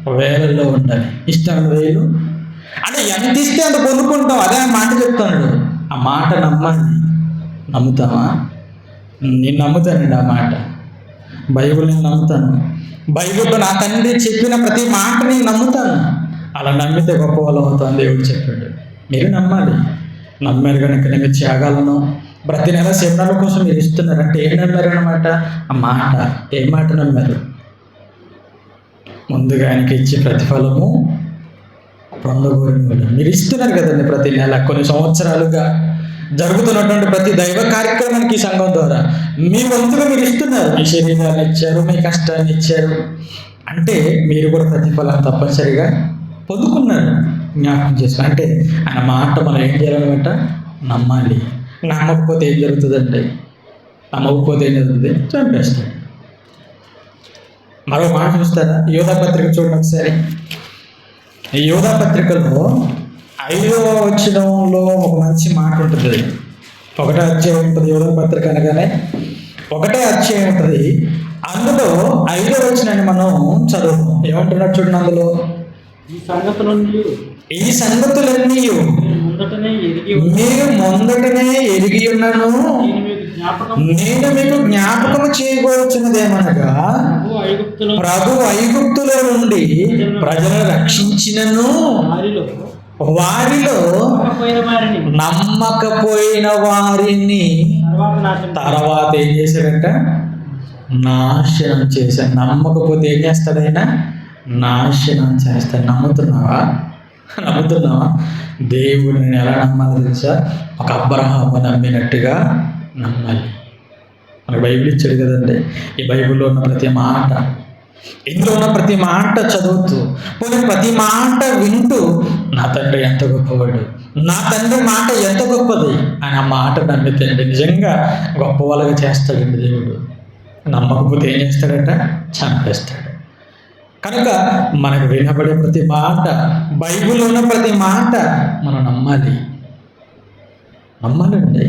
1000లో ఉండాలి. ఇష్టం 1000 అంటే ఎంత ఇస్తే అంత పొందుకుంటాం. అదే ఆ మాట చెప్తున్నాడు. ఆ మాట నమ్మండి. నమ్ముతామా? నేను నమ్ముతానండి ఆ మాట. బైబిల్ నేను నమ్ముతాను. బైబిల్లో నా తండ్రి చెప్పిన ప్రతి మాట నేను నమ్ముతాను. అలా నమ్మితే గొప్ప వాళ్ళు అవుతాను దేవుడు చెప్పాడు. మీరు నమ్మాలి. నమ్మారు కనుక నేను త్యాగాలను ప్రతి నెల సేవల కోసం మీరు ఇస్తున్నారంటే ఏం నమ్మారు అన్నమాట? ఆ మాట. ఏ మాట నమ్మారు? ముందుగా ఆయనకి ఇచ్చే ప్రతిఫలము పొందగోరిన మీరు ఇస్తున్నారు కదండి. ప్రతి నెల కొన్ని సంవత్సరాలుగా జరుగుతున్నటువంటి ప్రతి దైవ కార్యక్రమానికి ఈ సంఘం ద్వారా మీ వంతుగా మీరు ఇస్తున్నారు. మీ శరీరాన్ని ఇచ్చారు, మీ కష్టాన్ని ఇచ్చారు. అంటే మీరు కూడా ప్రతిఫలం తప్పనిసరిగా పొందుకున్నారు. జ్ఞాపకం చేసుకో. అంటే ఆయన మాట మనం ఏం చేయాలన్నమాట? నమ్మాలి. నమ్మకపోతే ఏం జరుగుతుందండి? నమ్మకపోతే ఏం జరుగుతుంది? చంపేస్తాడు. మరో మాట చూస్తారా? యోధా పత్రిక చూడండి ఒకసారి. ఈ యోధా పత్రికలో 5వ వచనంలో ఒక మంచి మాట ఉంటుంది. 1వ అధ్యాయం ఉంటుంది. యోధా పత్రిక అనగానే 1వ అధ్యాయం ఉంటుంది. అందులో 5వ వచనాన్ని మనం చదువుతాం. ఏమంటున్నాడు చూడండి అందులో. ఈ సంగతులన్నీ మీరు ముందటనే ఎరిగి ఉన్నాను, నేను మీకు జ్ఞాపకము చేయబోతున్నదేమనగా ప్రభు ఐగుప్తులో నుండి ప్రజలను రక్షించినను వారిలో నమ్మకపోయిన వారిని తర్వాత ఏం చేశాడంట? నాశనం చేశాడు. నమ్మకపోతే ఏం చేస్తాడైనా? నాశనం చేస్తాడు. నమ్ముతున్నావా? దేవుడిని ఎలా నమ్మాలి తెలుసా? ఒక అబ్రహాము నమ్మినట్టుగా నమ్మాలి. మనకు బైబిల్ ఇచ్చాడు కదండి. ఈ బైబిల్లో ఉన్న ప్రతి మాట, ఇందులో ఉన్న ప్రతి మాట చదువుతూ ప్రతి మాట వింటూ నా తండ్రి ఎంత గొప్పవాడు, నా తండ్రి మాట ఎంత గొప్పది అని ఆ మాట నమ్మితే నిజంగా గొప్ప వాళ్ళగా చేస్తాడండి దేవుడు. నమ్మకపోతే ఏం చేస్తాడట? చంపేస్తాడు. కనుక మనకు వినబడే ప్రతి మాట, బైబిల్లో ఉన్న ప్రతి మాట మనం నమ్మాలి. నమ్మాలండి.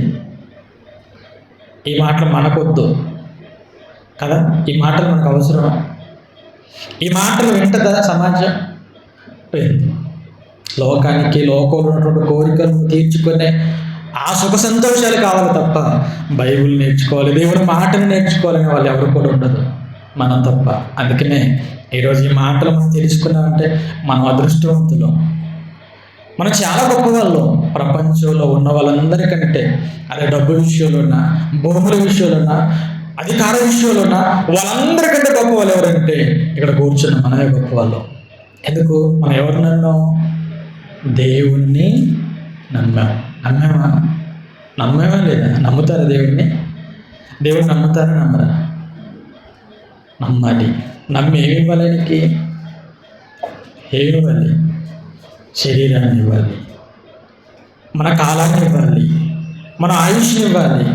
ఈ మాటలు మనకొద్దు కదా, ఈ మాటలు మనకు అవసరం. ఈ మాటలు వింటదా సమాజం? లోకానికి, లోకంలో ఉన్నటువంటి కోరికలను తీర్చుకునే ఆ సుఖ సంతోషాలు కావాలి తప్ప బైబిల్ నేర్చుకోవాలి, దేవుని మాటను నేర్చుకోవాలని వాళ్ళు ఎవరు కూడా ఉండదు, మనం తప్ప. అందుకనే ఈరోజు ఈ మాటలు మనం తెలుసుకున్నామంటే మనం అదృష్టవంతులు. మనం చాలా గొప్ప వాళ్ళు. ప్రపంచంలో ఉన్న వాళ్ళందరికంటే, అదే డబ్బు విషయంలో ఉన్నా, భూముల విషయంలో ఉన్నా, అధికార విషయంలో ఉన్నా, వాళ్ళందరికంటే గొప్ప వాళ్ళు ఎవరంటే ఇక్కడ కూర్చున్న మనమే గొప్ప వాళ్ళు. ఎందుకు? మనం ఎవరు నమ్మాం? దేవుణ్ణి నమ్మామా లేదా? నమ్ముతారా దేవుణ్ణి? దేవుడు నమ్ముతారా నమ్మరా? నమ్మాలి. నమ్మి ఏమి ఇవ్వాలి? ఆయనకి ఏమి ఇవ్వాలి? శరీరాన్ని ఇవ్వాలి, మన కాలాన్ని ఇవ్వాలి, మన ఆయుష్ని ఇవ్వాలి.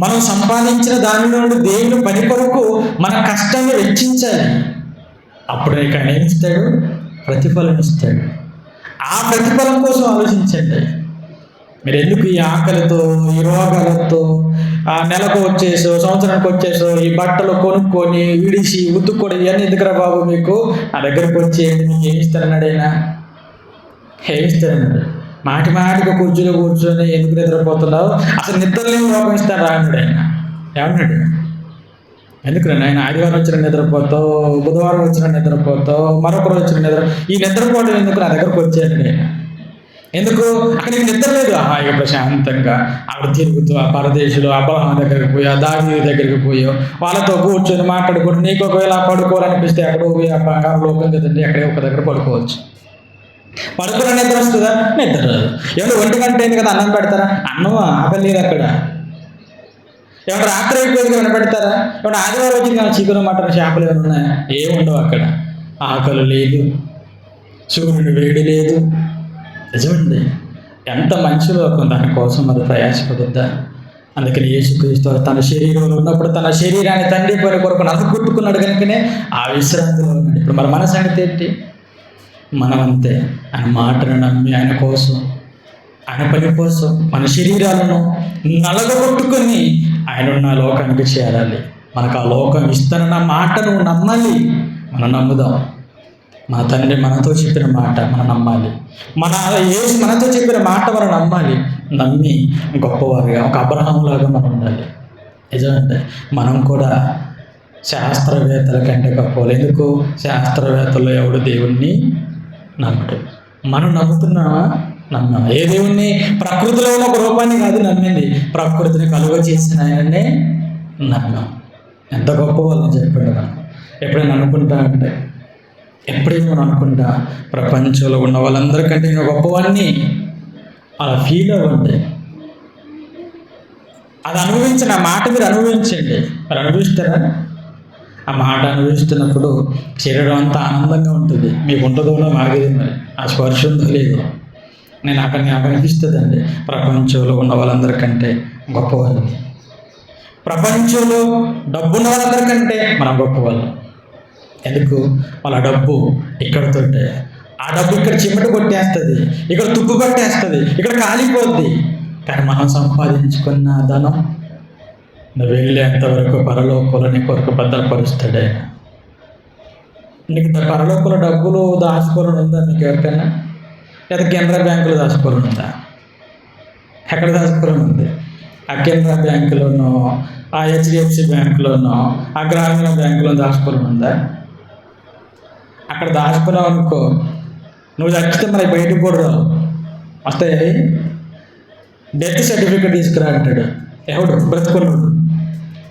మనం సంపాదించిన దాని నుండి దేవుని పని కొరకు మన కష్టాన్ని వెచ్చించాలి. అప్పుడు ఆయన ఏమిస్తాడు? ప్రతిఫలం ఇస్తాడు. ఆ ప్రతిఫలం కోసం ఆలోచించండి. మీరు ఎందుకు ఈ ఆకలితో, ఈ రోగాలతో, నెలకు వచ్చేసో, సంవత్సరానికి వచ్చేసో ఈ బట్టలు కొనుక్కొని విడిచి ఉతుక్కొని ఇవన్నీ ఎందుకురా బాబు? మీకు నా దగ్గరకు వచ్చేయండి, మీకు ఏమిస్తారన్నాడు ఆయన? ఏమిస్తారన్నాడు? మాటి మాటిగా కుర్చీలో కూర్చొని ఎందుకు నిద్రపోతున్నావు? అసలు నిద్రలేని రోగం ఇస్తాడు రాన్నాడు ఆయన. ఏమన్నాడు? ఎందుకు ఆయన ఆదివారం వచ్చిన నిద్రపోతావు, బుధవారం వచ్చిన నిద్రపోతావు, మరొక రోజు వచ్చిన ఈ నిద్రపోవడం ఎందుకు? నా దగ్గరకు వచ్చాడు నేను. ఎందుకు? అక్కడ నీకు నిద్ర లేదు. ఇక ప్రశాంతంగా అక్కడ తిరుగుతూ ఆ పరదేశులు అబ్రహాం దగ్గరికి పోయి, ఆ దావీదు దగ్గరికి పోయి వాళ్ళతో కూర్చొని మాట్లాడుకుంటూ, నీకు ఒకవేళ పడుకోవాలనిపిస్తే ఎక్కడో పోయి ఆ బంగారు లోకం కదండి, ఎక్కడే ఒక దగ్గర పడుకోవచ్చు. పడుకున్న నిద్ర వస్తుందా? నిద్ర రాదు. ఏమన్నా 1 గంట అయింది కదా అన్నం పెడతారా? అన్నం ఆకలేదు అక్కడ. ఏమన్నా రాత్రి అయిపోయింది ఏమైనా పెడతారా? ఏమన్నా ఆదివారం వచ్చింది కానీ చికెన్, మటన్, చేపలు ఏమైనా ఉన్నాయా? ఏముండవు అక్కడ. ఆకలి లేదు, సూర్యుడు వేడి లేదు. నిజమండి, ఎంత మంచి లోకం. దానికోసం మరి ప్రయాసపడుద్దా? అందుకని యేసుక్రీస్తు తన శరీరంలో ఉన్నప్పుడు తన శరీరాన్ని తండ్రి పని కొరకు నలుగుట్టుకున్నాడు కనుకనే ఆ విశ్రాంతిలో ఉన్నాడు. ఇప్పుడు మరి మన సంగతి ఏంటి? మనమంతే ఆయన మాటను నమ్మి ఆయన కోసం, ఆయన పని కోసం మన శరీరాలను నలగొట్టుకొని ఆయన ఉన్న లోకానికి చేరాలి. మనకు ఆ లోకం ఇస్తానన్న మాటను నమ్మాలి. మనం నమ్ముదాం. మన తండ్రి మనతో చెప్పిన మాట మనం నమ్మాలి. మన యేసు మనతో చెప్పిన మాట మనం నమ్మాలి. నమ్మి గొప్పవారుగా ఒక అబ్రహాంలాగా మనం ఉండాలి. నిజమంటే మనం కూడా శాస్త్రవేత్తల కంటే గొప్పవాళ్ళు. ఎందుకు? శాస్త్రవేత్తలు ఎవడు దేవుణ్ణి నమ్మడు. మనం నమ్ముతున్నామా? నమ్మాం. ఏ దేవుణ్ణి? ప్రకృతిలో ఉన్న ఒక రూపాన్ని కాదు నమ్మింది, ప్రకృతిని కలుగ చేసిన ఆయననే నమ్మాం. ఎంత గొప్ప వాళ్ళని చెప్పాడు. మనం ఎప్పుడైనా అనుకుంటా అంటే, ఎప్పుడైనా మనం అనుకుంటా ప్రపంచంలో ఉన్న వాళ్ళందరికంటే నేను గొప్పవాడిని అలా ఫీల్ అవ్వండి. అది అనుభవించిన ఆ మాట మీరు అనుభవించండి. మరి అనుభవిస్తారా? ఆ మాట అనుభవిస్తున్నప్పుడు శరీరం అంతా ఆనందంగా ఉంటుంది. మీకు ఉంటుందో మాగేది, మరి ఆ స్పర్శ ఉందో లేదో నాకు అనిపిస్తుందండి. ప్రపంచంలో ఉన్న వాళ్ళందరికంటే గొప్పవాళ్ళని, ప్రపంచంలో డబ్బున్న వాళ్ళందరికంటే మనం గొప్పవాళ్ళం. ఎందుకు? వాళ్ళ డబ్బు ఇక్కడతోటే, ఆ డబ్బు ఇక్కడ చిమ్మట కొట్టేస్తుంది, ఇక్కడ తుప్పు పట్టేస్తుంది, ఇక్కడ కాలిపోద్ది. కానీ మనం సంపాదించుకున్న ధనం నువ్వు వెళ్ళేంతవరకు పరలోకంలో నీ కొరకు భద్రపరుస్తాడు ఆయన. నీకు పరలోకంలో డబ్బులు దాచుకోవాలని ఉందా మీకు ఎవరికైనా? లేదా కెనరా బ్యాంకులో దాచుకోవాలని ఉందా? ఎక్కడ దాచుకోవాలని ఉంది? ఆ కెనరా బ్యాంకులోనో, ఆ HDFC బ్యాంకులోనో, ఆ గ్రామీణ బ్యాంకులో దాచుకోవాలని ఉందా? అక్కడ దాచుకున్నావు అనుకో, నువ్వు చచ్చితే మరి బయటకు కూడా రావు. వస్తే డెత్ సర్టిఫికేట్ తీసుకురా అంటాడు. ఎవడు? బ్రతుకున్నాడు.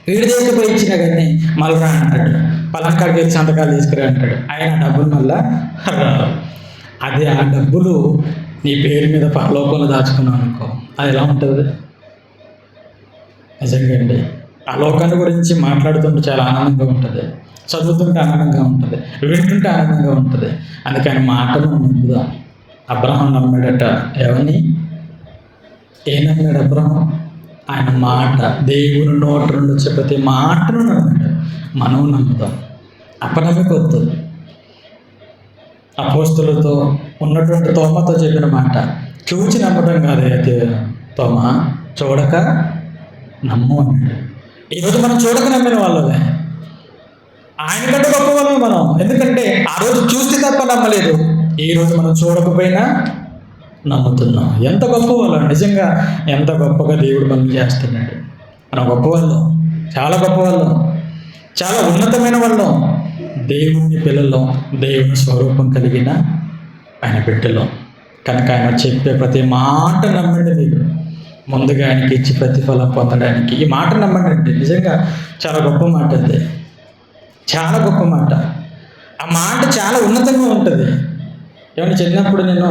వీడి తీసుకుపోయి ఇచ్చినా కానీ మళ్ళీ రా అంటాడు. పలంకాడికి వచ్చి సంతకాలు తీసుకురా అంటాడు. ఆయన డబ్బులు మళ్ళా రావు. అదే ఆ డబ్బులు నీ పేరు మీద పరలోకంలో దాచుకున్నావు అనుకో, అది ఎలా ఉంటుంది? నిజంగా అండి, ఆ లోకాన్ని గురించి మాట్లాడుతుంటే చాలా ఆనందంగా ఉంటుంది, చదువుతుంటే ఆనందంగా ఉంటుంది, వింటుంటే ఆనందంగా ఉంటుంది. అందుకని మాటను నమ్ముదాం. అబ్రహాం నమ్మాడట. ఎవరిని? నమ్మాడు అబ్రహాం? ఆయన మాట, దేవుని నోటి నుండి వచ్చే ప్రతి మాటను నమ్మాడు. మనం నమ్ముదాం. అపనమ్మకొద్దు. అపోస్తులతో ఉన్నటువంటి తోమతో చెప్పిన మాట, చూచి నమ్మడం కాదు తోమ, చూడక నమ్ము అన్నాడు. ఈరోజు మనం చూడక నమ్మిన వాళ్ళమే. ఆయన కంటే గొప్ప వాళ్ళమే మనం. ఎందుకంటే ఆ రోజు చూస్తే తప్ప నమ్మలేదు, ఈ రోజు మనం చూడకపోయినా నమ్ముతున్నాం. ఎంత గొప్ప వాళ్ళం నిజంగా, ఎంత గొప్పగా దేవుడు మనం చేస్తున్నాడు. మనం గొప్పవాళ్ళం, చాలా గొప్పవాళ్ళం, చాలా ఉన్నతమైన వాళ్ళం, దేవుని పిల్లలు, దేవుని స్వరూపం కలిగిన ఆయన బిడ్డలు. కనుక ఆయన చెప్పే ప్రతి మాట నమ్మండి. మీరు ముందుగా ఆయనకి ఇచ్చి ప్రతిఫలం పొందడానికి ఈ మాట నమ్మండి. నిజంగా చాలా గొప్ప మాట అది, చాలా గొప్ప మాట. ఆ మాట చాలా ఉన్నతంగా ఉంటుంది. ఏమన్నా చిన్నప్పుడు నేను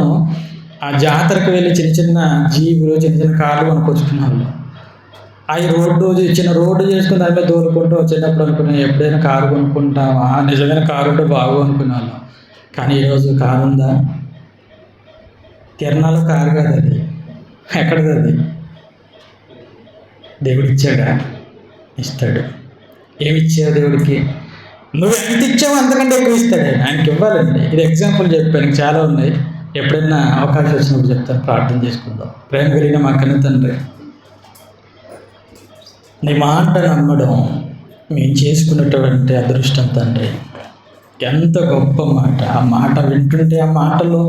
ఆ జాతరకు వెళ్ళి చిన్న చిన్న జీవులు, చిన్న చిన్న కార్లు కొనుక్కొచ్చుకున్న వాళ్ళు, అవి చిన్న రోడ్డు చేసుకుని దాని మీద తోలుకుంటూ చిన్నప్పుడు అనుకున్నాం ఎప్పుడైనా కారు కొనుక్కుంటామా, నిజమైన కారు ఉంటే బాగు అనుకున్నాను. కానీ ఈరోజు కారు ఉందా? తిరణాలు కారు కాదు అది. ఎక్కడిది అది? దేవుడు ఇచ్చాడా? ఇస్తాడు. ఏమి ఇచ్చావు దేవుడికి? నువ్వు ఎంత ఇచ్చావో అంతకంటే ఎక్కువ ఇస్తాడు. ఆయనకి ఇవ్వాలండి. ఇది ఎగ్జాంపుల్ చెప్పాను, చాలా ఉన్నాయి. ఎప్పుడైనా అవకాశం వచ్చినప్పుడు చెప్తాను. ప్రార్థన చేసుకుందాం. ప్రేమ కలిగిన మా కన్న తండ్రి, నీ మాట నమ్మడం మేము చేసుకున్నటువంటి అదృష్టం తండ్రి. ఎంత గొప్ప మాట! ఆ మాట వింటుంటే ఆ మాటలో